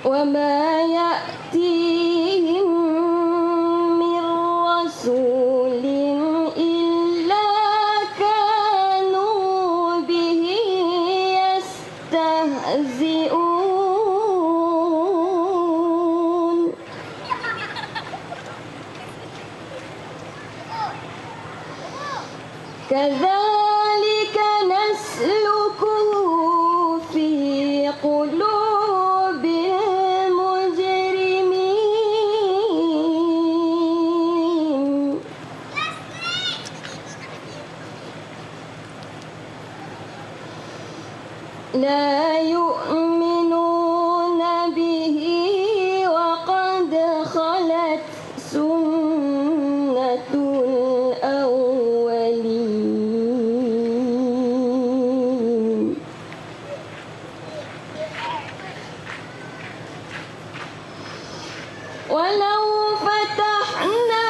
وما يأتيهم من رسول إلا كانوا به يستهزئون كذلك نسلكه في قلوب المجرمين لا يؤمنون به وقد خلت سنة الأولين ولو فتحنا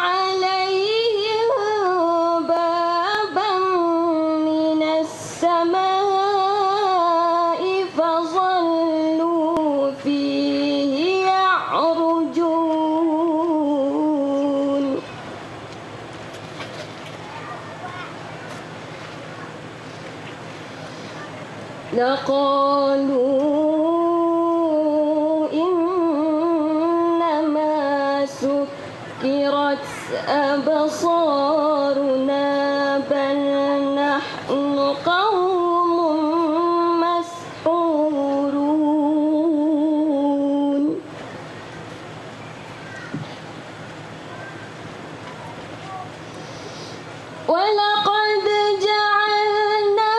عليهم بابا من السماء فظلوا فيه يعرجون لقالوا إنما سكرت أبصارنا بل نحن قوم مسحورون ولقد جعلنا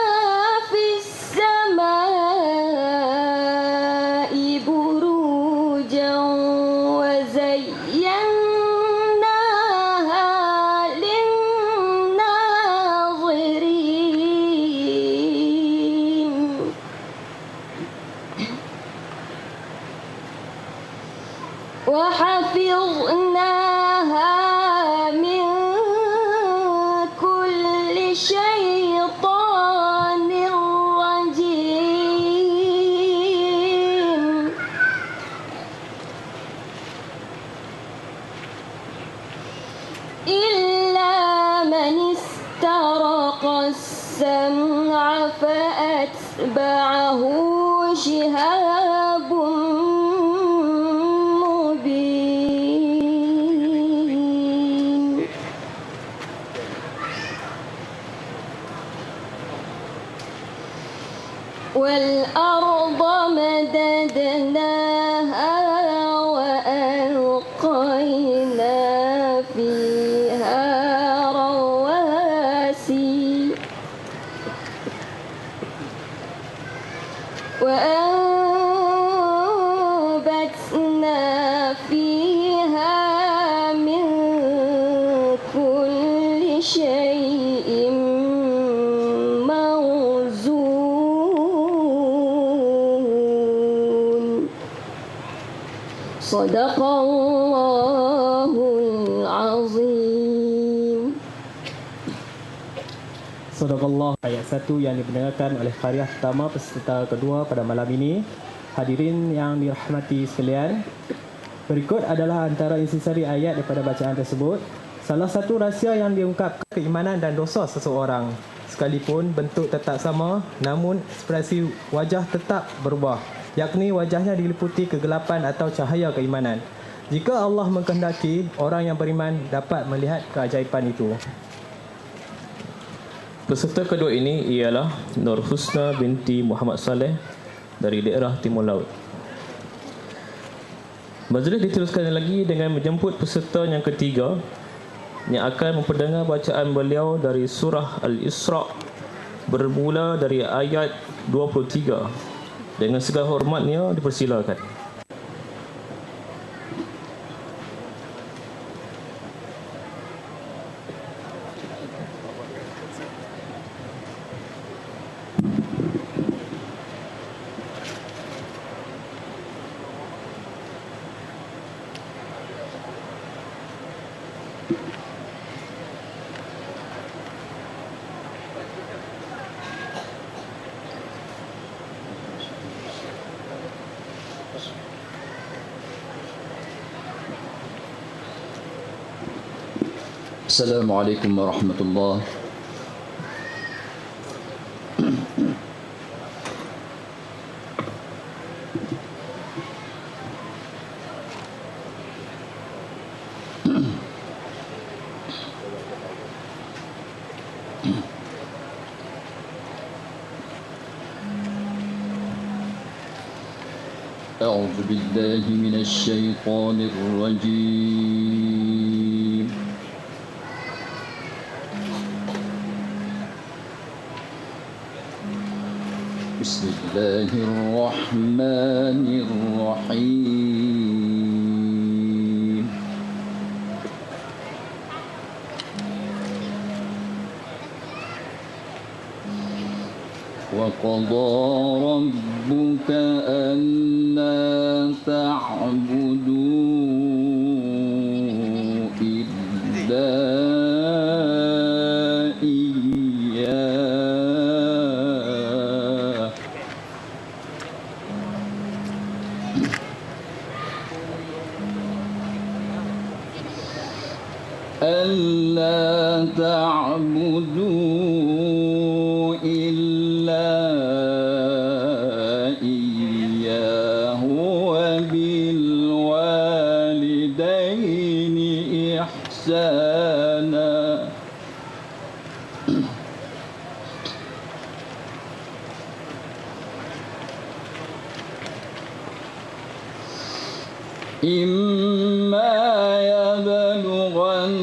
في السماء بروجا وزيناها للناظرين وحفظناها من كل شيطان رجيم إلا من استرق السمع فأتبعه شهاب مبين والأرض مددناها وألقينا فيها رواسي وأنبتنا فيها من كل شيء موزون Sadaqallahul azim. Sadaqallah. Ayat 1 yang dipendengarkan oleh qariah pertama peserta kedua pada malam ini. Hadirin yang dirahmati sekalian, berikut adalah antara intisari ayat daripada bacaan tersebut. Salah satu rahsia yang diungkapkan keimanan dan dosa seseorang, sekalipun bentuk tetap sama, namun ekspresi wajah tetap berubah, yakni wajahnya diliputi kegelapan atau cahaya keimanan. Jika Allah mengkehendaki, orang yang beriman dapat melihat keajaiban itu. Peserta kedua ini ialah Nur Husna binti Muhammad Saleh dari daerah Timur Laut. Majlis diteruskan lagi dengan menjemput peserta yang ketiga yang akan memperdengar bacaan beliau dari surah Al-Isra bermula dari ayat 23. Dengan segala hormatnya dipersilakan. Assalamualaikum warahmatullahi. أعوذ بالله من الشيطان الرجيم. بسم الله الرحمن الرحيم. وقضى ربك ألا تعبدوا إلا إياه ألا تعبدوا إلا إياه وبالوالدين إحسانا. إما يبلغن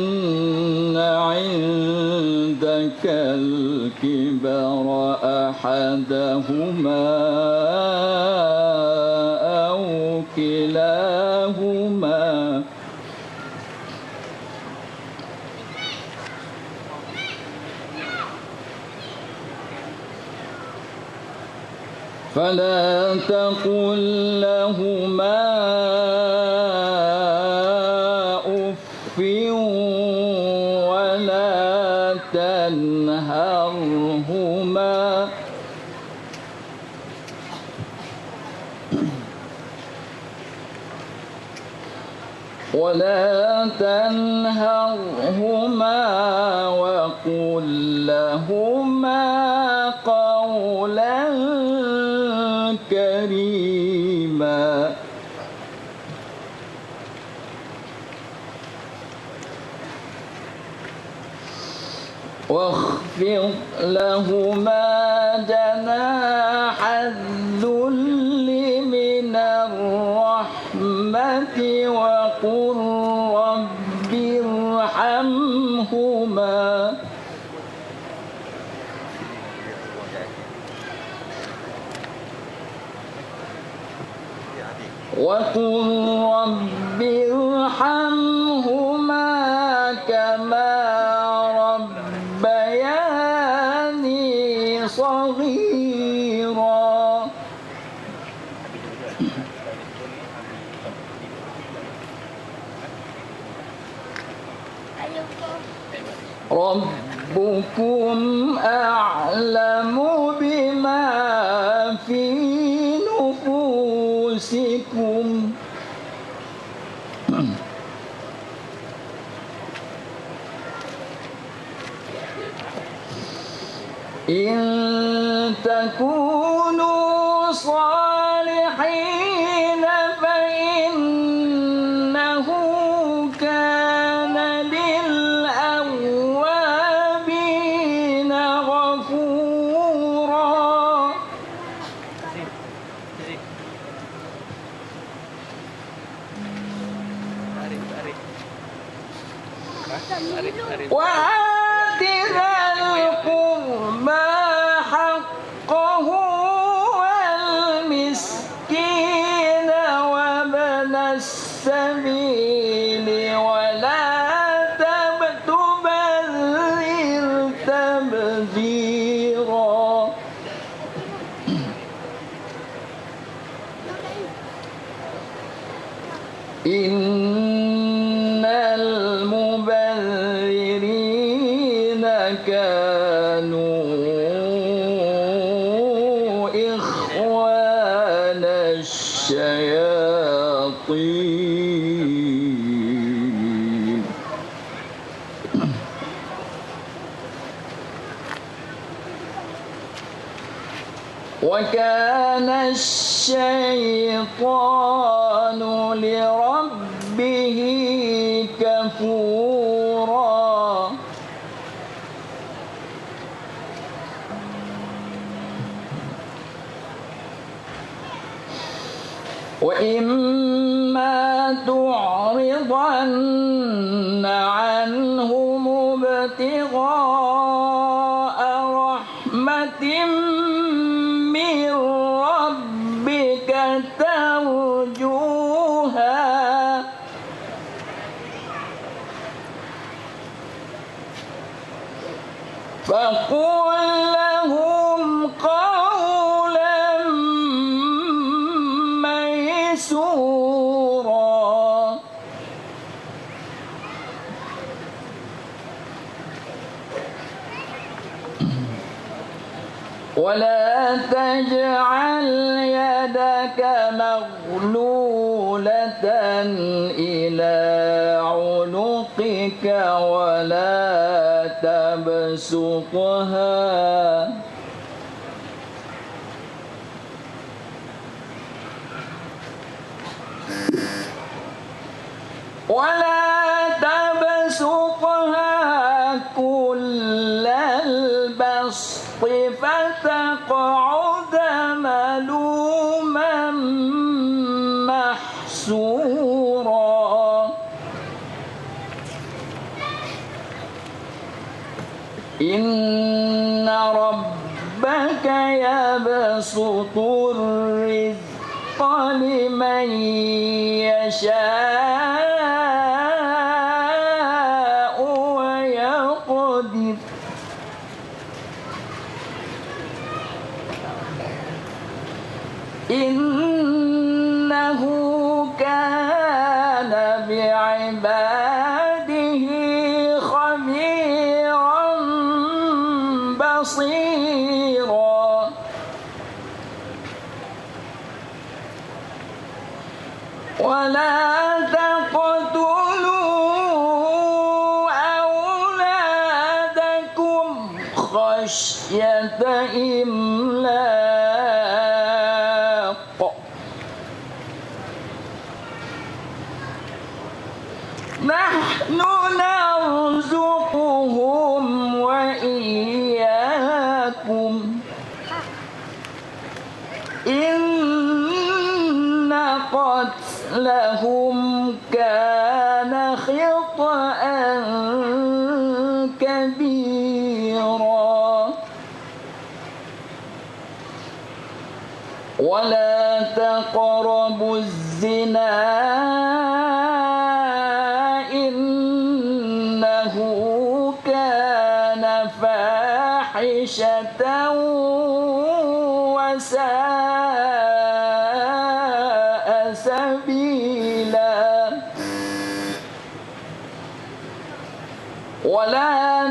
عندك الكبر أحدهما أو كلاهما فلا تقل لهما أف ولا تنهرهما وقل لهما قولا كريما. واخفض لهما جناح الذل من الرحمة وقل رب ارحمهما كما ربياني صغيرا. ربكم أعلم بما في نفوسكم إن تكونوا صالحين فإنه كان للأوابين غفورا وآت ذا القربى حقه والمسكين وابن السبيل ولا تبذر تبذيرا إن المبذرين كانوا إخوان الشياطين وكان الشيطان لربه كفورا وإما تعرضن عنهم ابتغاء رحمة من ربك ترجوها فقل لهم قولا ميسورا ولا تجعل يدك مغلولة إلى عنقك ولا تبسطها كل البسط فتقعد ملوما محسورا إن ربك يبسط الرزق لمن يشاء ويقدر إنه كان بعباده خبيرا بصيرا ولا تقتلوا أولادكم خشية إملاق نحن نرزقهم وإياكم إن قتلهم كان خطأ كبيرا ولا تقربوا الزنا إنه كان فاحشة وساء سبيلا ولا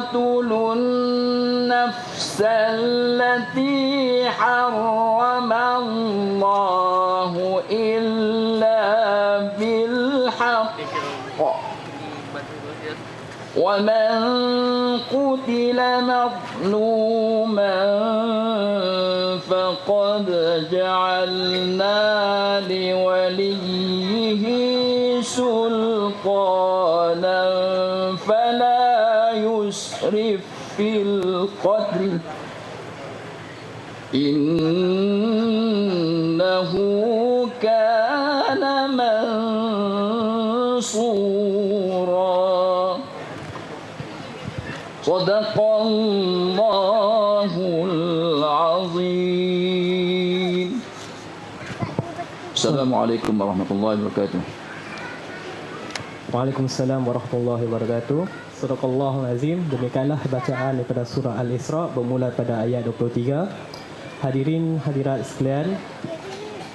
تقتلوا النفس التي حرم الله إلا بالحق ومن قتل مظلوما فقد جعلنا لوليه سلطانا فلا يسرف في القتل إنه كان منصورا صدق الله العظيم. Assalamualaikum warahmatullahi wabarakatuh. Waalaikumsalam warahmatullahi wabarakatuh. Sadaqallahul azim. Demikianlah bacaan daripada surah Al-Isra bermula pada ayat 23. Hadirin hadirat sekalian,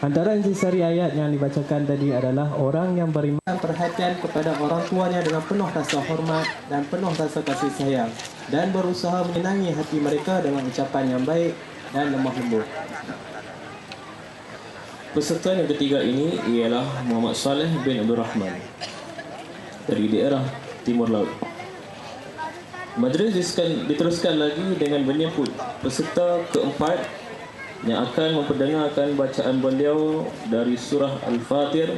antara intisari ayat yang dibacakan tadi adalah orang yang beriman perhatian kepada orang tuanya dengan penuh rasa hormat dan penuh rasa kasih sayang dan berusaha menyenangi hati mereka dengan ucapan yang baik dan lemah lembut. Peserta yang ketiga ini ialah Muhammad Saleh bin Abdul Rahman dari daerah Timur Laut. Majlis diteruskan lagi dengan menyebut peserta keempat yang akan memperdengarkan bacaan beliau dari surah Al-Fatir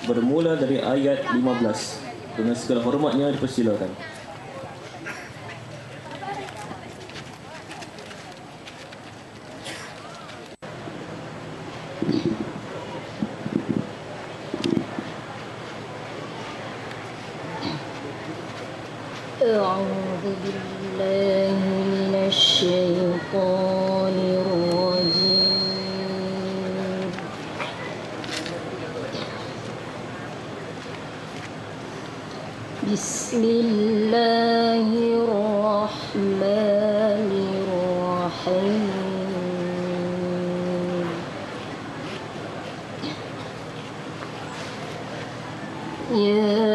bermula dari ayat 15. Dengan segala hormatnya dipersilakan. أعوذ بالله من الشيطان الرجيم بسم الله الرحمن الرحيم يا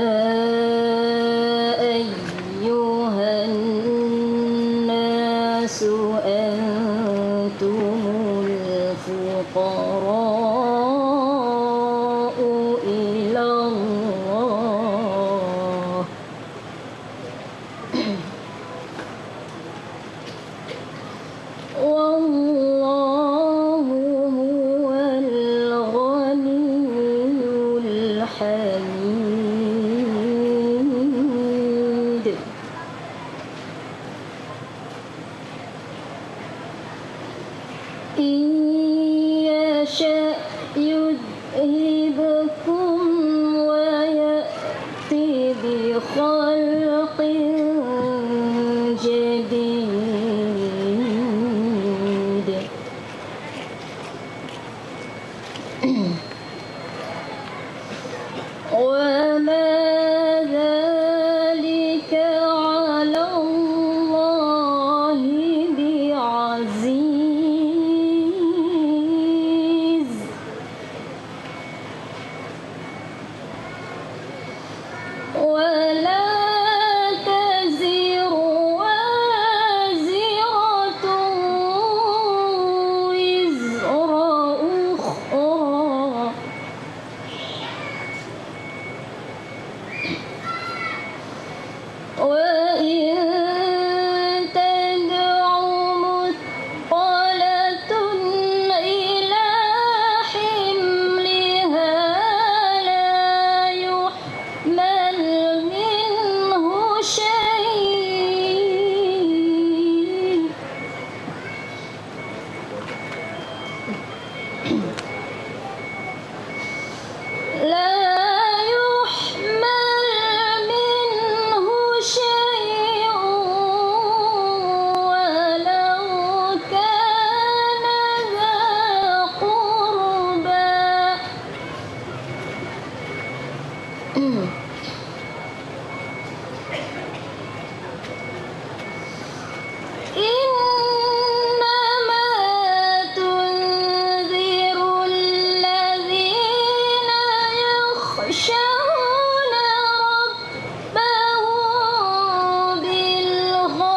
يخشون ربهم بالغيب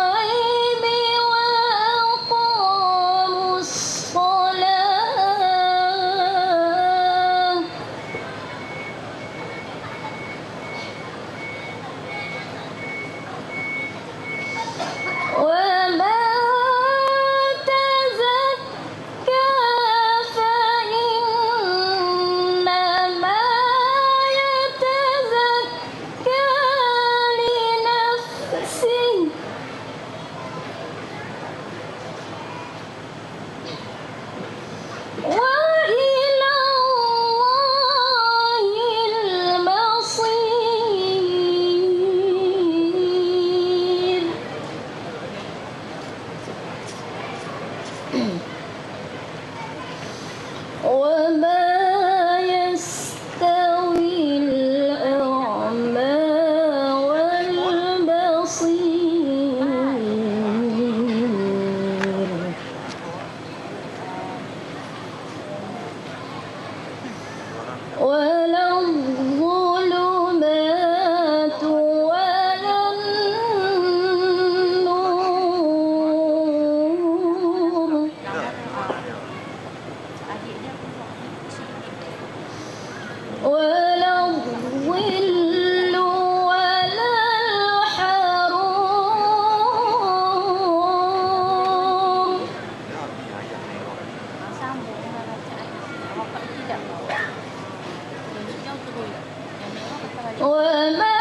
وما يستوي الأعمى والبصير ولا الظلمات ولا النور ولا الظل ولا الحرور وما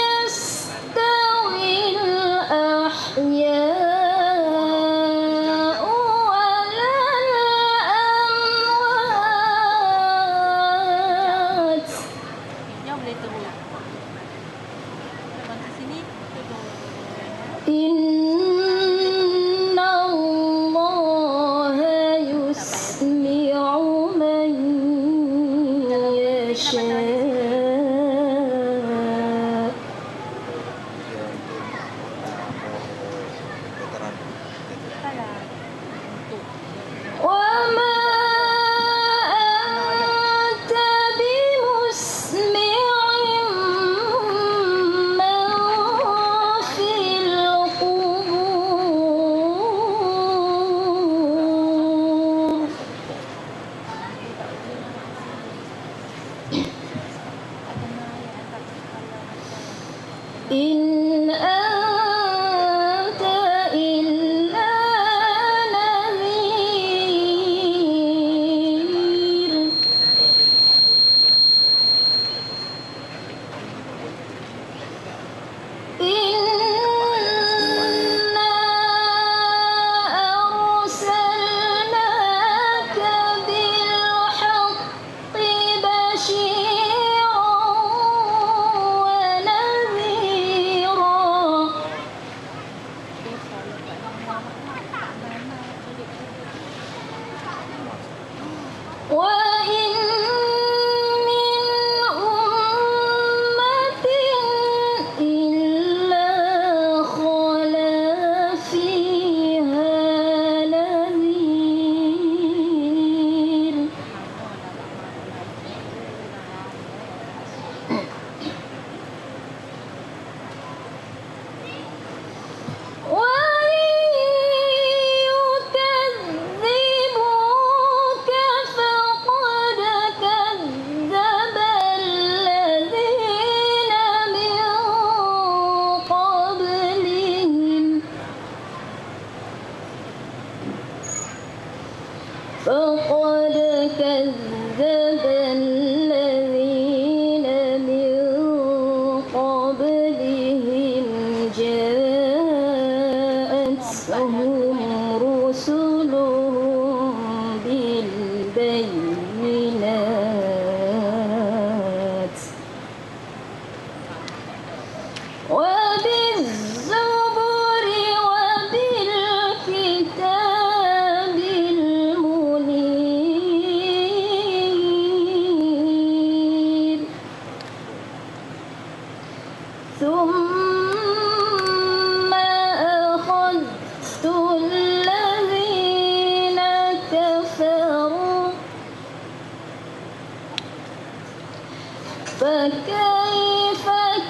يستوي الأحياء ولا الأموات إن الله يسمع من يشاء وما أنت بمسمع من في القبور إن أنت إلا نذير إنا أرسلناك بالحق بشيرا ونذيرا وإن من أمة إلا خلا فيها نذير وإن يكذبوك فقد كذب الذين من قبلهم فقد كذب الذين من قبلهم جاءتهم رسلهم بالبينات وبالزبر وبالكتاب المنير ثم أخذت الذين كفروا فكيف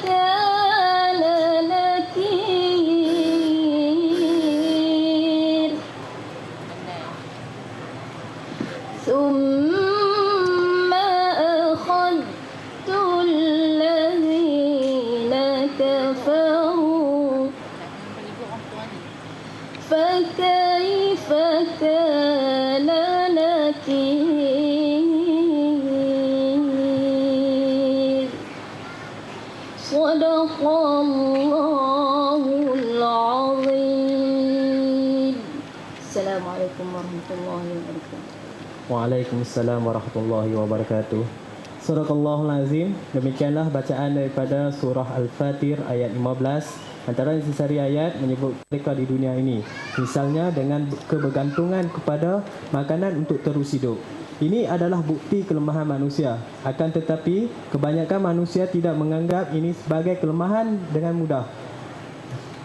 كان نكير ثم أخذت الذين كفروا فكيف كان نكير صدق الله العظيم. Assalamualaikum warahmatullahi wabarakatuh. Waalaikumsalam warahmatullahi wabarakatuh. Surahul Azim. Demikianlah bacaan daripada surah Al-Fatir ayat 15. Antara intisari ayat menyebut mereka di dunia ini, misalnya dengan kebergantungan kepada makanan untuk terus hidup. Ini adalah bukti kelemahan manusia. Akan tetapi, kebanyakan manusia tidak menganggap ini sebagai kelemahan dengan mudah.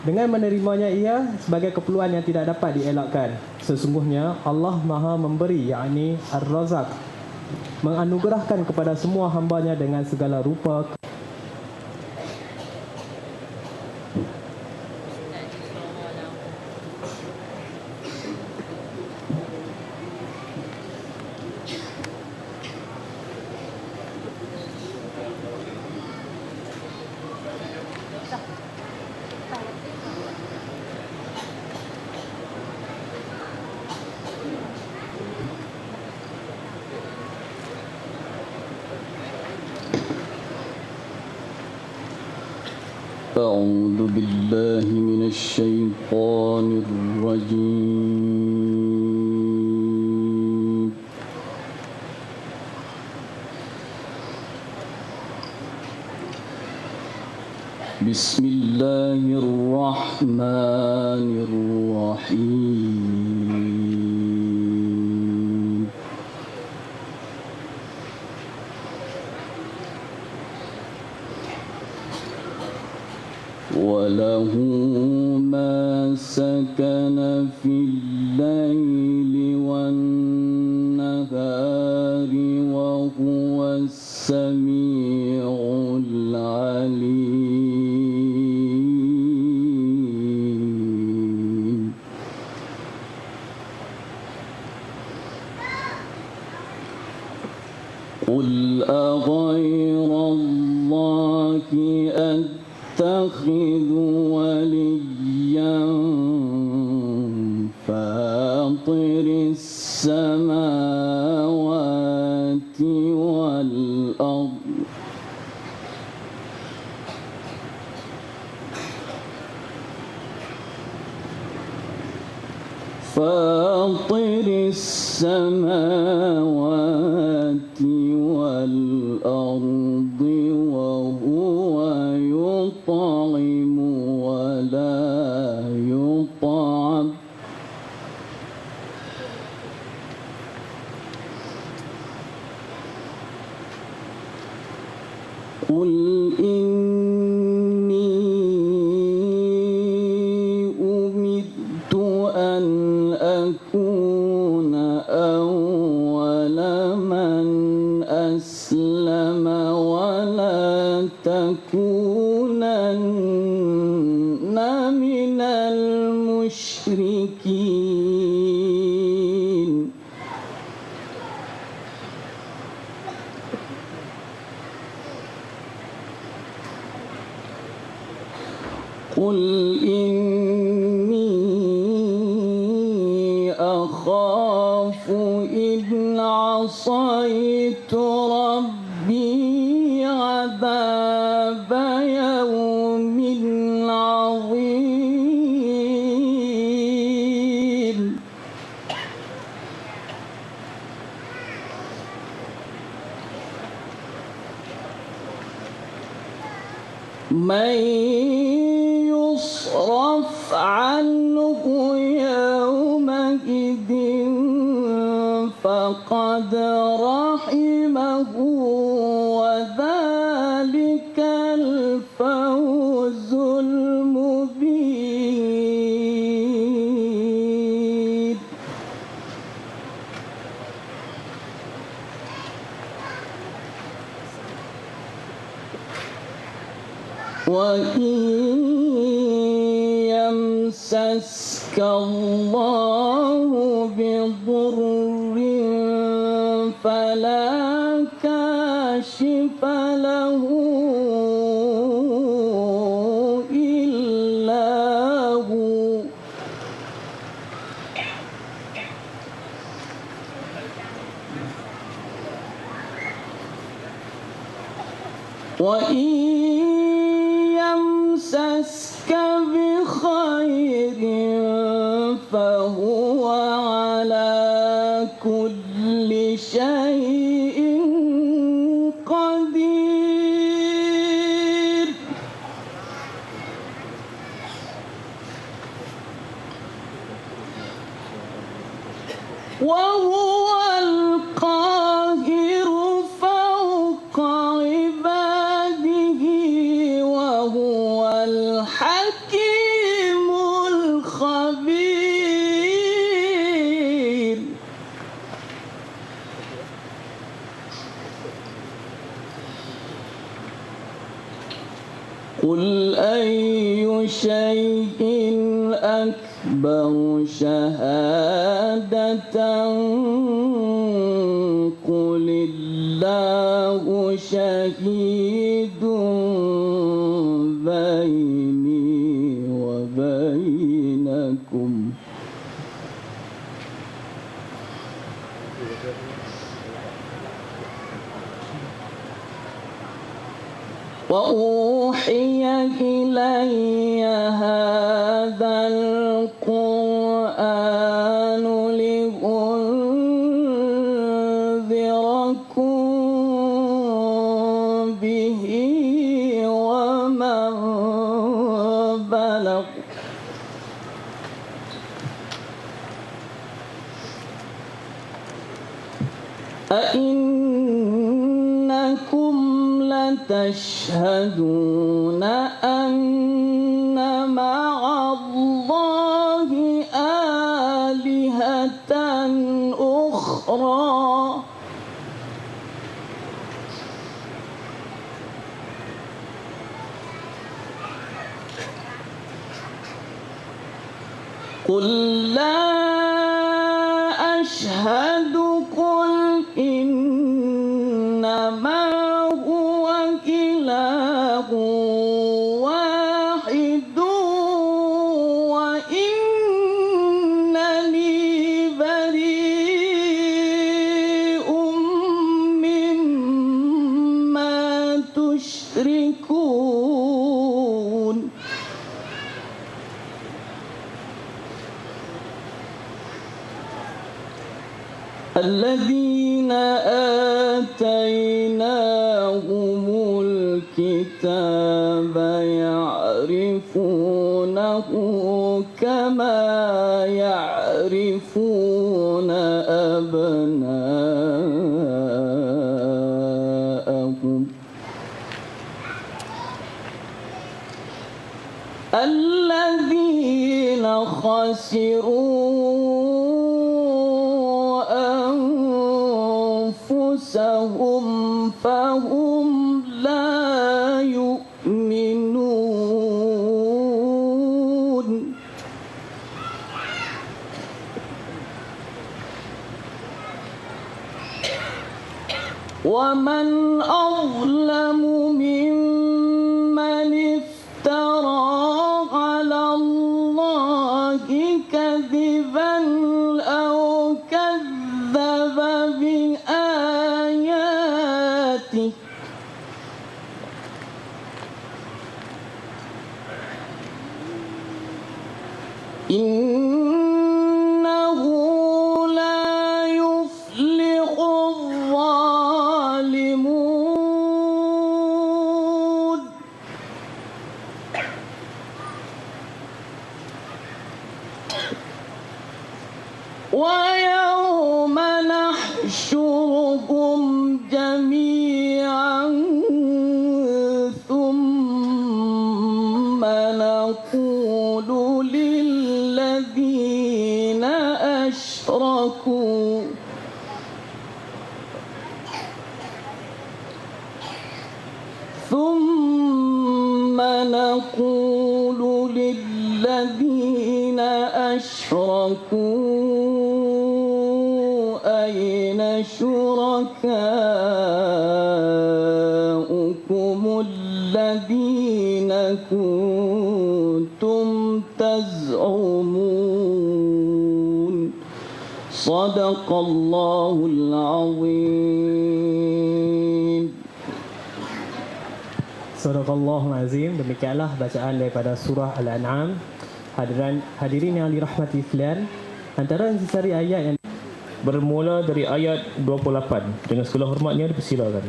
Dengan menerimanya ia sebagai keperluan yang tidak dapat dielakkan. Sesungguhnya Allah Maha Memberi, yakni Ar-Razak, menganugerahkan kepada semua hambanya dengan segala rupa. أعوذ بالله من الشيطان الرجيم بسم الله الرحمن الرحيم وله ما سكن في الليل والنهار وهو السميع العليم قل أغير الله أتخذ وليا فاطر السماوات والأرض فاطر السماوات والأرض وهو يطعم ولا يطعم قل إني أمرت أن أكون أول من أسلم ولا تكونن من المشركين قل إني أخاف إن عصيت ربي عذاب يوم عظيم من يصرف عنه يومئذ فقد رحمه وذلك الفوز المبين وإن يمسسك الله بضر فلا كاشف له إلا هو وإن يمسسك بخير فهو على كل شيء قدير وهو القادر قل أي شيء أكبر شهادة قل الله شهيد بيني وبينكم وأوحي إلي هذا القرآن لأنذركم به ومن بلغ أئنكم لتشهدون أن مع الله آلهة أخرى قل لا أشهد قل إنما هو إله واحد وإنني بريء مما تشركون الذين آتيناهم الكتاب يعرفونه كما يعرفون أبناءهم الذين خسروا أنفسهم فهم لا يؤمنون ومن أظلم ممن افترى على الله كذبا أو كذب بآياته إنه لا يفلح الظالمون ويوم نحشرهم جميعا ثم نقول للذين أشركوا أين شركاؤكم الذين كنتم تزعمون صدق الله العظيم. Sadaqallahul Azim. Demikianlah bacaan daripada surah Al-An'am. Hadirin yang dirahmati sekalian, antara intisari ayat yang bermula dari ayat 28. Dengan segala hormatnya dipersilakan.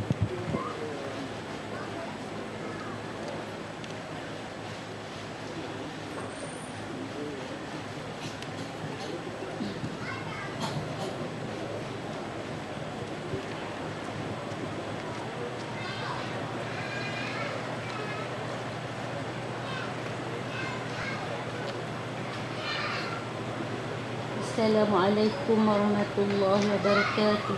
Assalamualaikum warahmatullahi wabarakatuh.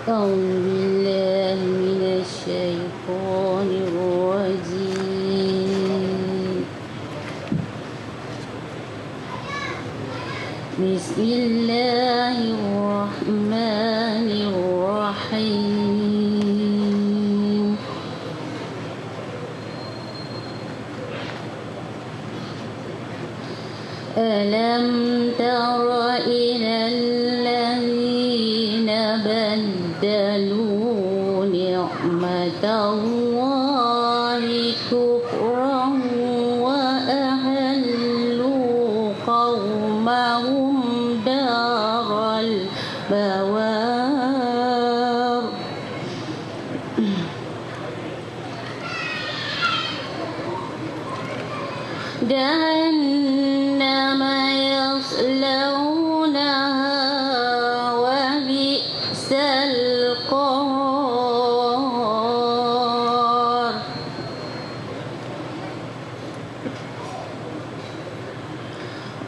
أعوذ بالله من الشيطان الرجيم. بسم الله الرحمن الرحيم. ألم تر إلى الذين بدلوا نعمة الله كفرا وأهلوا قومهم دار البوار. جهنم يصلونها وبئس القرار.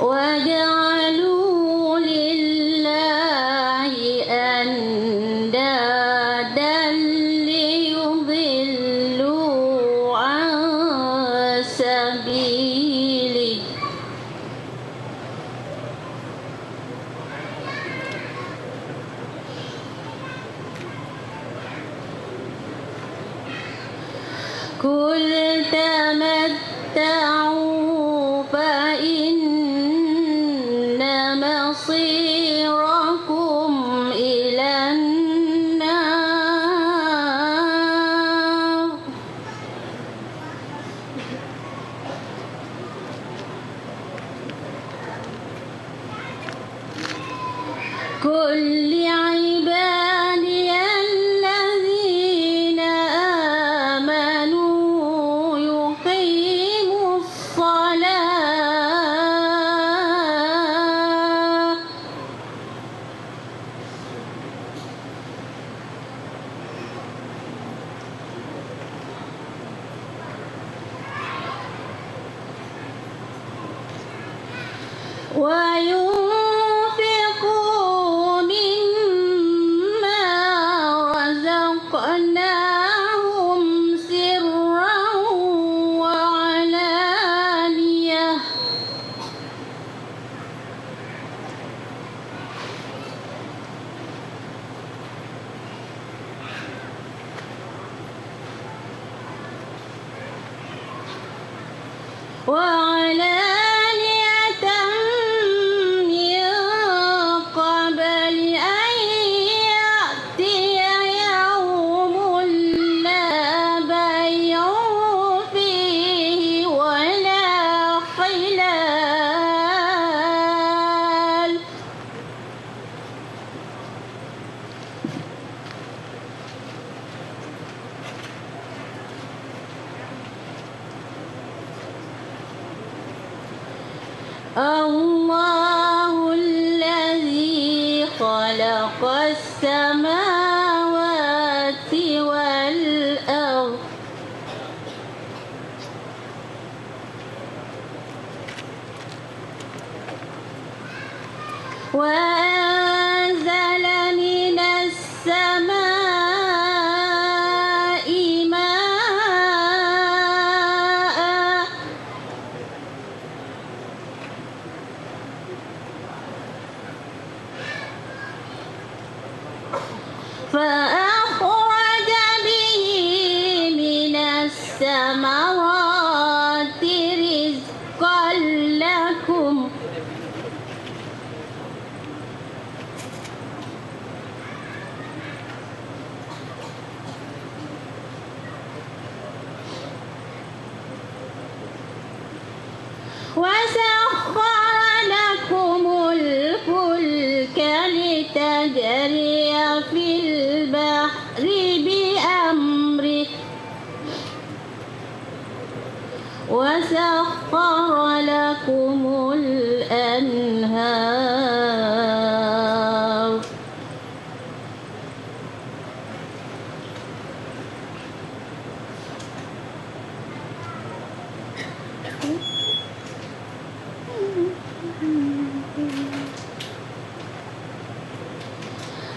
وجعلوا لله أندادا ليضلوا عن سبيله. قل تمتعوا فإن مصيركم إلى النار. قل لعبادي الذين آمنوا يقيموا الصلاة وينفقوا مما رزقناهم سرا وعلانية. وعلانية من قبل أن يأتي يوم لا بيع فيه ولا خلال. الله الذي خلق السماوات والأرض وأنزل من السماء ماء فأخرج به من الثمرات رزقا لكم. وسخر لكم الفلك لتجري في البحر بأمره وسخر لكم الأنهار.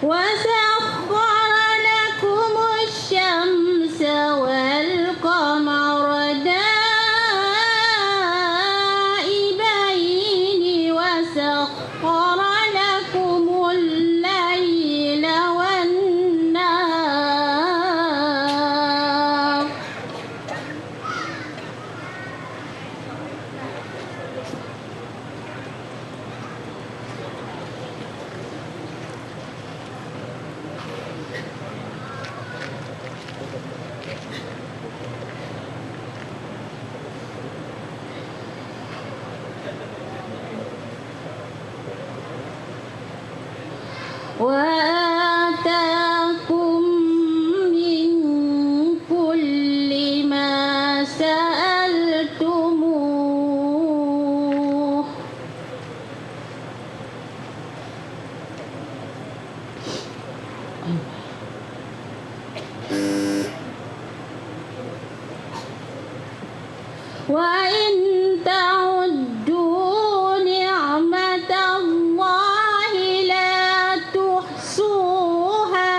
وسخر وإن تعدوا نعمة الله لا تحصوها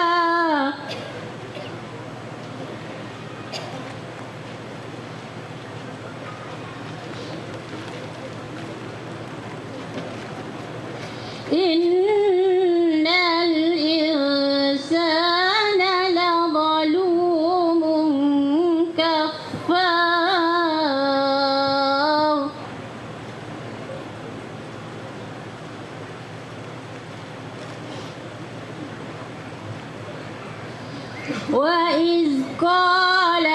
إن الإنسان لظلوم كفار وإذ قال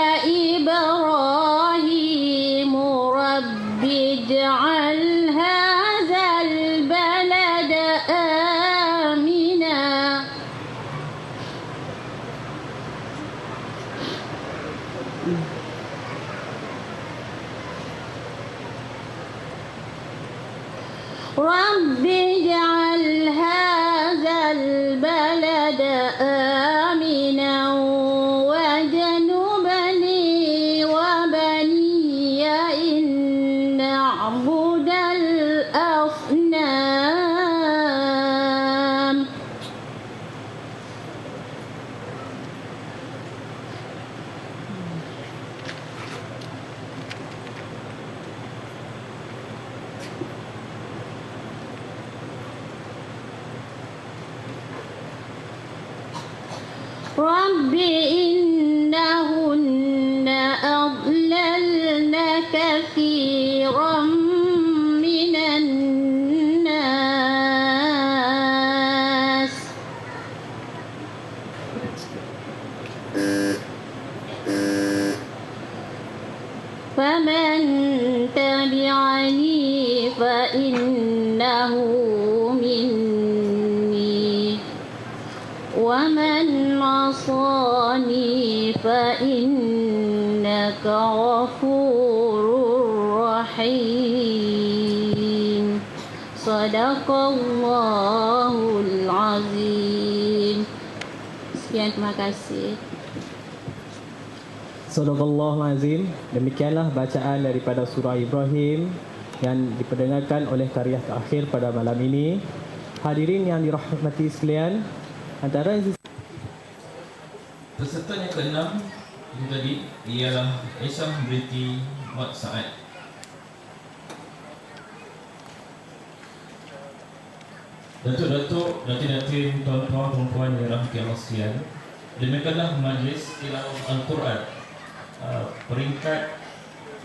إبراهيم رب اجعل هذا البلد آمنا رب اجعل هذا البلد آمنا واجنبني وبني أن نعبد الأصنام رب إنهن أضللن كثيرا من الناس فمن تبعني فإنه مني ومن عصاني فإنك غفور رحيم صدق الله العظيم. Sekian, terima kasih. Sadaqallahul azim. Demikianlah bacaan daripada surah Ibrahim yang diperdengarkan oleh karya terakhir pada malam ini. Hadirin yang dirahmati sekalian, antara peserta yang ke-6 itu tadi ialah Aisyah binti Mat Sa'ad. Datuk-datuk, datin-datin, tuan-tuan, perempuan yang dirahmati Allah sekalian, demikianlah majlis tilawah Al-Quran peringkat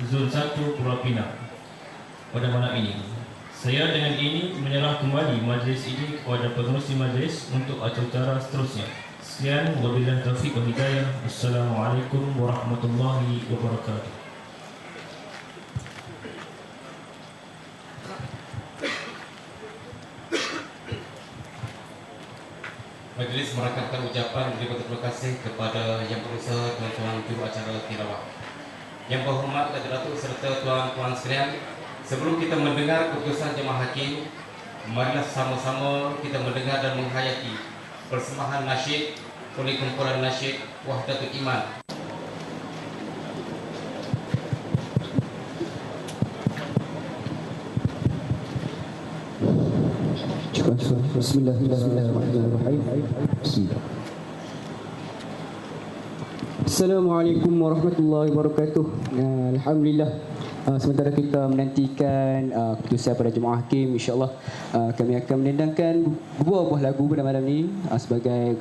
Zon 1 Pulau Pinang pada malam ini. Saya dengan ini menyerah kembali majlis ini kepada pengerusi majlis untuk acara seterusnya. Sekian, wabillahi taufiq wal hidayah. Assalamualaikum warahmatullahi wabarakatuh. Majlis merakatkan ucapan berterima kasih kepada yang berusaha, tuan-tuan juru acara tilawah. Yang berhormat Datuk serta tuan-tuan sekalian, sebelum kita mendengar keputusan jemaah hakim, marilah sama-sama kita mendengar dan menghayati persembahan nasyid oleh kumpulan nasyid Wahdatul Iman. Bismillahirrahmanirrahim. Bismillah. Assalamualaikum warahmatullahi wabarakatuh. Alhamdulillah, sementara kita menantikan keputusan pada jemaah hakim, insya-Allah kami akan menendangkan dua buah lagu pada malam ini sebagai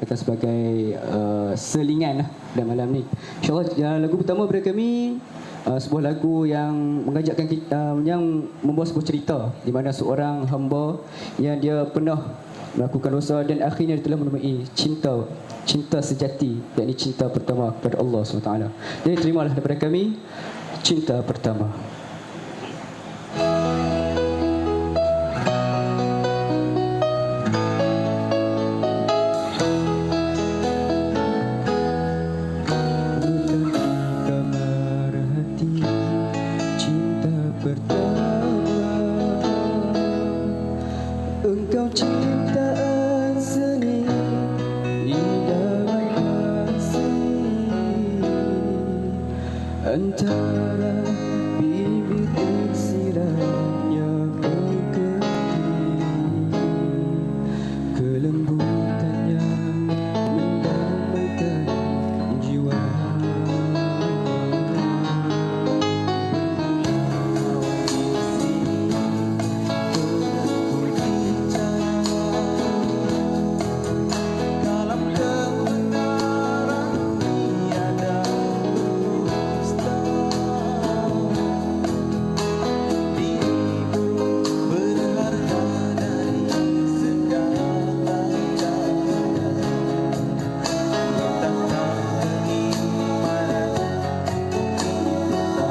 selingan pada malam ini. Insya-Allah lagu pertama pada kami sebuah lagu yang mengajakkan kita, yang membawa sebuah cerita di mana seorang hamba yang dia pernah melakukan dosa dan akhirnya dia telah menemui cinta sejati, yakni cinta pertama kepada Allah SWT. Jadi terimalah daripada kami cinta pertama. antara titik sirapnya kelembutannya mendamaikan jiwa. Dalam kebenaran tiada dusta, dirimu berharga dari segala daya. Tentang keimanan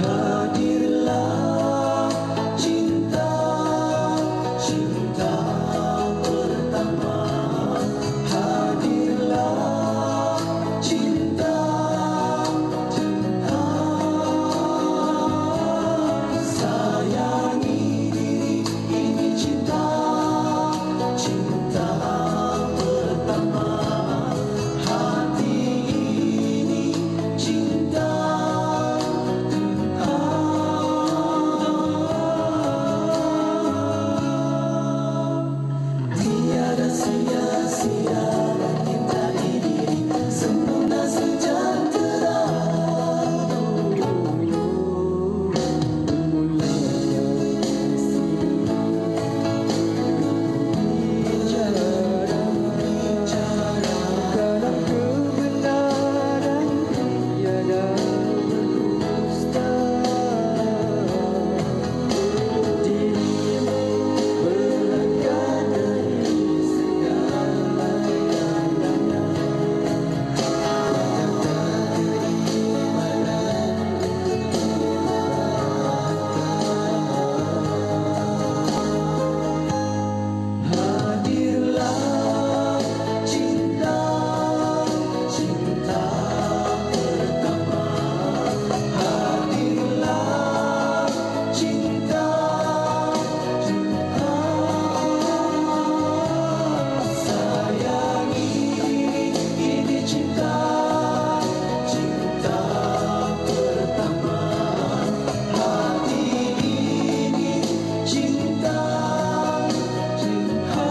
hadirlah cinta, cinta pertama. Hadirlah cinta, cinta. Sayangi diri, ini cinta, cinta pertama. Hati ini cinta. Tiada sia-sia kita ini sempurna sejahtera. Dalam kebenaran tiada dusta, dirimu berharga dari segala daya. Hadirlah cinta, cinta pertama. Hadirlah cinta, cinta. Sayangi diri, ini cinta, cinta pertama. Hati ini cinta, cinta.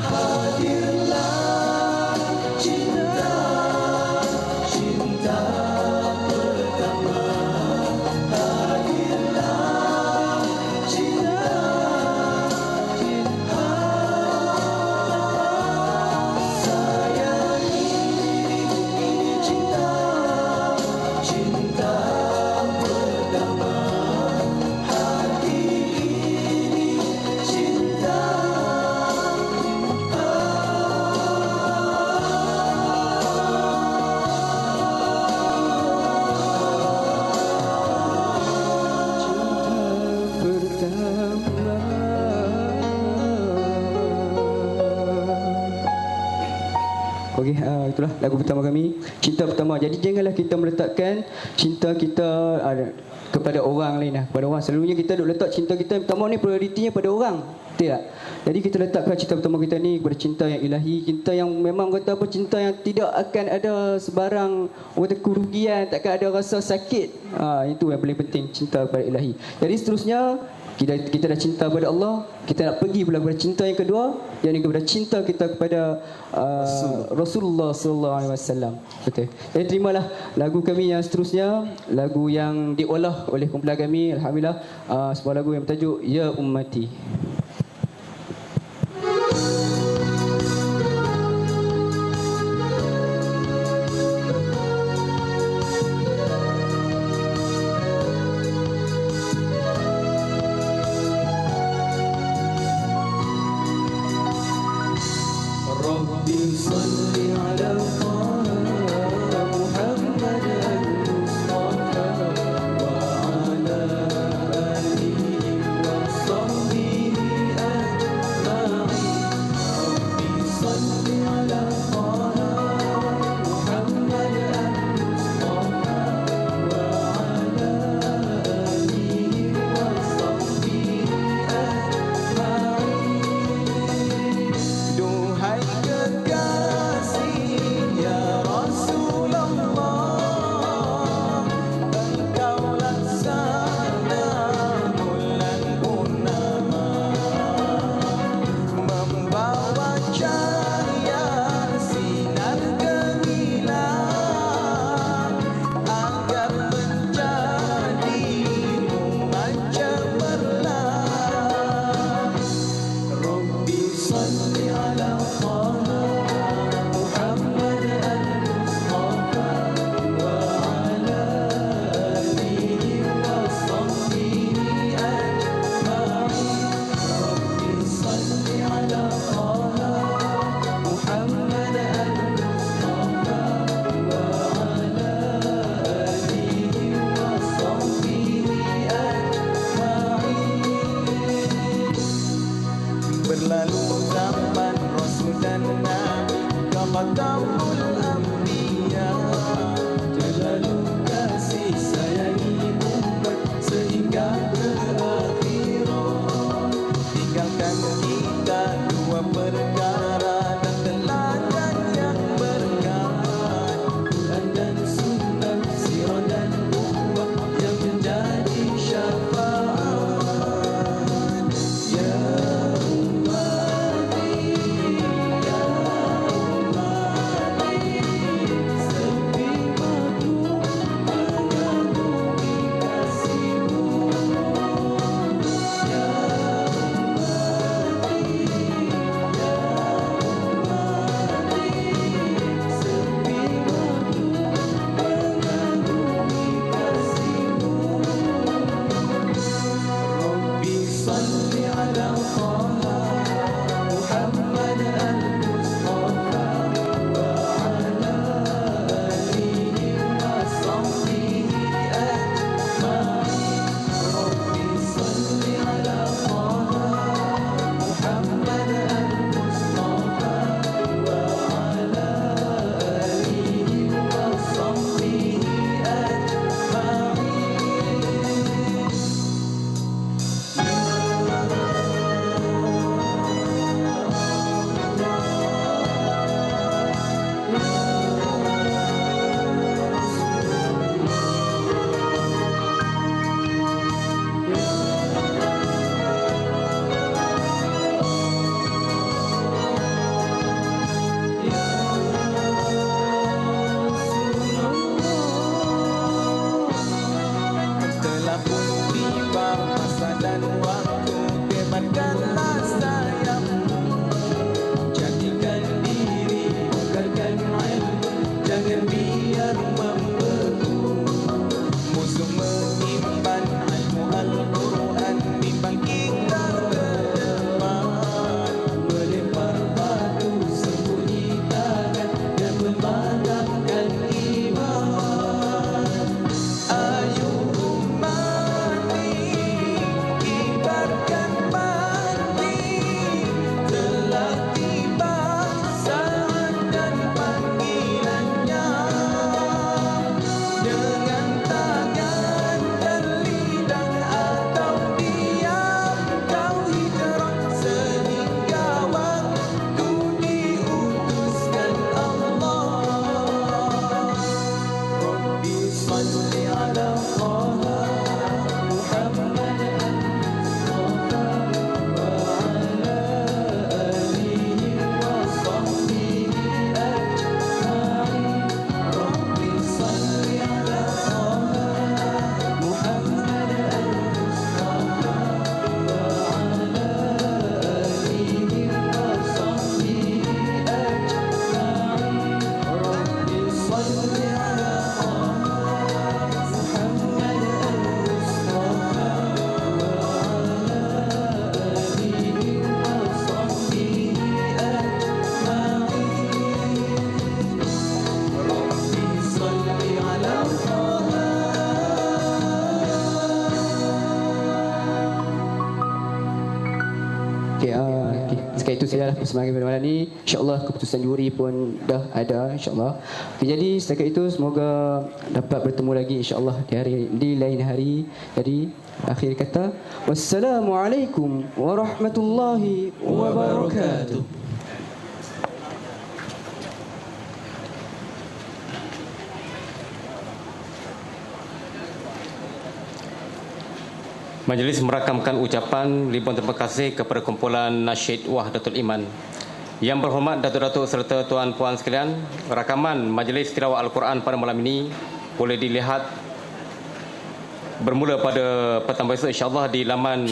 Hadirlah cinta, cinta pertama. Hadirlah cinta, cinta. Sayangi diri, ini cinta, cinta pertama. Hati ini cinta. Okey, itulah lagu pertama kami, Cinta Pertama. Jadi janganlah kita meletakkan cinta kita kepada orang lain lah, pada orang. Selalunya kita duk letak cinta kita pertama ni prioritinya pada orang. Betul tak? Jadi kita letakkan cinta pertama kita ni kepada cinta yang ilahi, cinta yang memang kata apa, cinta yang tidak akan ada sebarang kata kerugian, takkan ada rasa sakit. Itu yang paling penting, cinta kepada ilahi. Jadi seterusnya kita dah cinta kepada Allah, kita nak pergi pula kepada cinta yang kedua, yang kepada cinta kita kepada Rasulullah sallallahu alaihi wasallam. Betul. Jadi terimalah lagu kami yang seterusnya, lagu yang diolah oleh kumpulan kami, alhamdulillah, sebuah lagu yang bertajuk Ya Ummati. Rabbi salli ala Muhammad al-Mustafa wa ala alihi wa sahbihi berlalu zaman Rasul dan Nabi, Khatamul Anbiya. Terlalu kasih sayangi umat sehingga ke akhirat. Tinggalkan kita dua perkara dan teladan yang berkat, Quran dan Sunnah, sirah dan ummah yang menjadi syafaat. Ya ummati, ya ummati, sepi madu mengagumi kasih-Mu. Ya ummati, ya ummati, sepi madu mengagumi kasih-Mu. Rabbi salli ala Taha Muhammad al-Mustafa wa ala alihi wa sahbihi ajma'in. Rabbi salli ala Taha Muhammad al-Mustafa wa ala alihi wa sahbihi telah pun tiba masa dan waktu, bebaskanlah sayapmu. Jadikan diri, bukarkan ilmu, jangan biar membeku. Musuh menyimpan ilmu Al-Quran, bimbang kita ke depan. Melempar batu, sembunyi tangan dan memadamkan iman. Ayo ummati, kibarkan mati, telah tiba saat dan panggilannya. Dengan tangan dan lidah atau diam, kau hijrah sehingga waktu diutuskan Allah. Rabbi salli ala Taha Muhammad al-Mustafa wa ala alihi wa sahbihi ajma'in. Rabbi salli ala Taha Muhammad al-Mustafa wa ala alihi wa sahbihi ajma'in. Rabbi salli ala Sekali itu sajalah persembahan pada malam ini. InsyaAllah keputusan juri pun dah ada, insyaAllah. Jadi setakat itu semoga dapat bertemu lagi insyaAllah di lain hari. Jadi akhir kata, wassalamualaikum warahmatullahi wabarakatuh. Majlis merakamkan ucapan ribuan terima kasih kepada kumpulan Nasyid Wahdatul Iman. Yang berhormat Datuk-Datuk serta tuan-puan sekalian, rakaman majlis tilawah Al-Quran pada malam ini boleh dilihat bermula pada petang besok insya-Allah di laman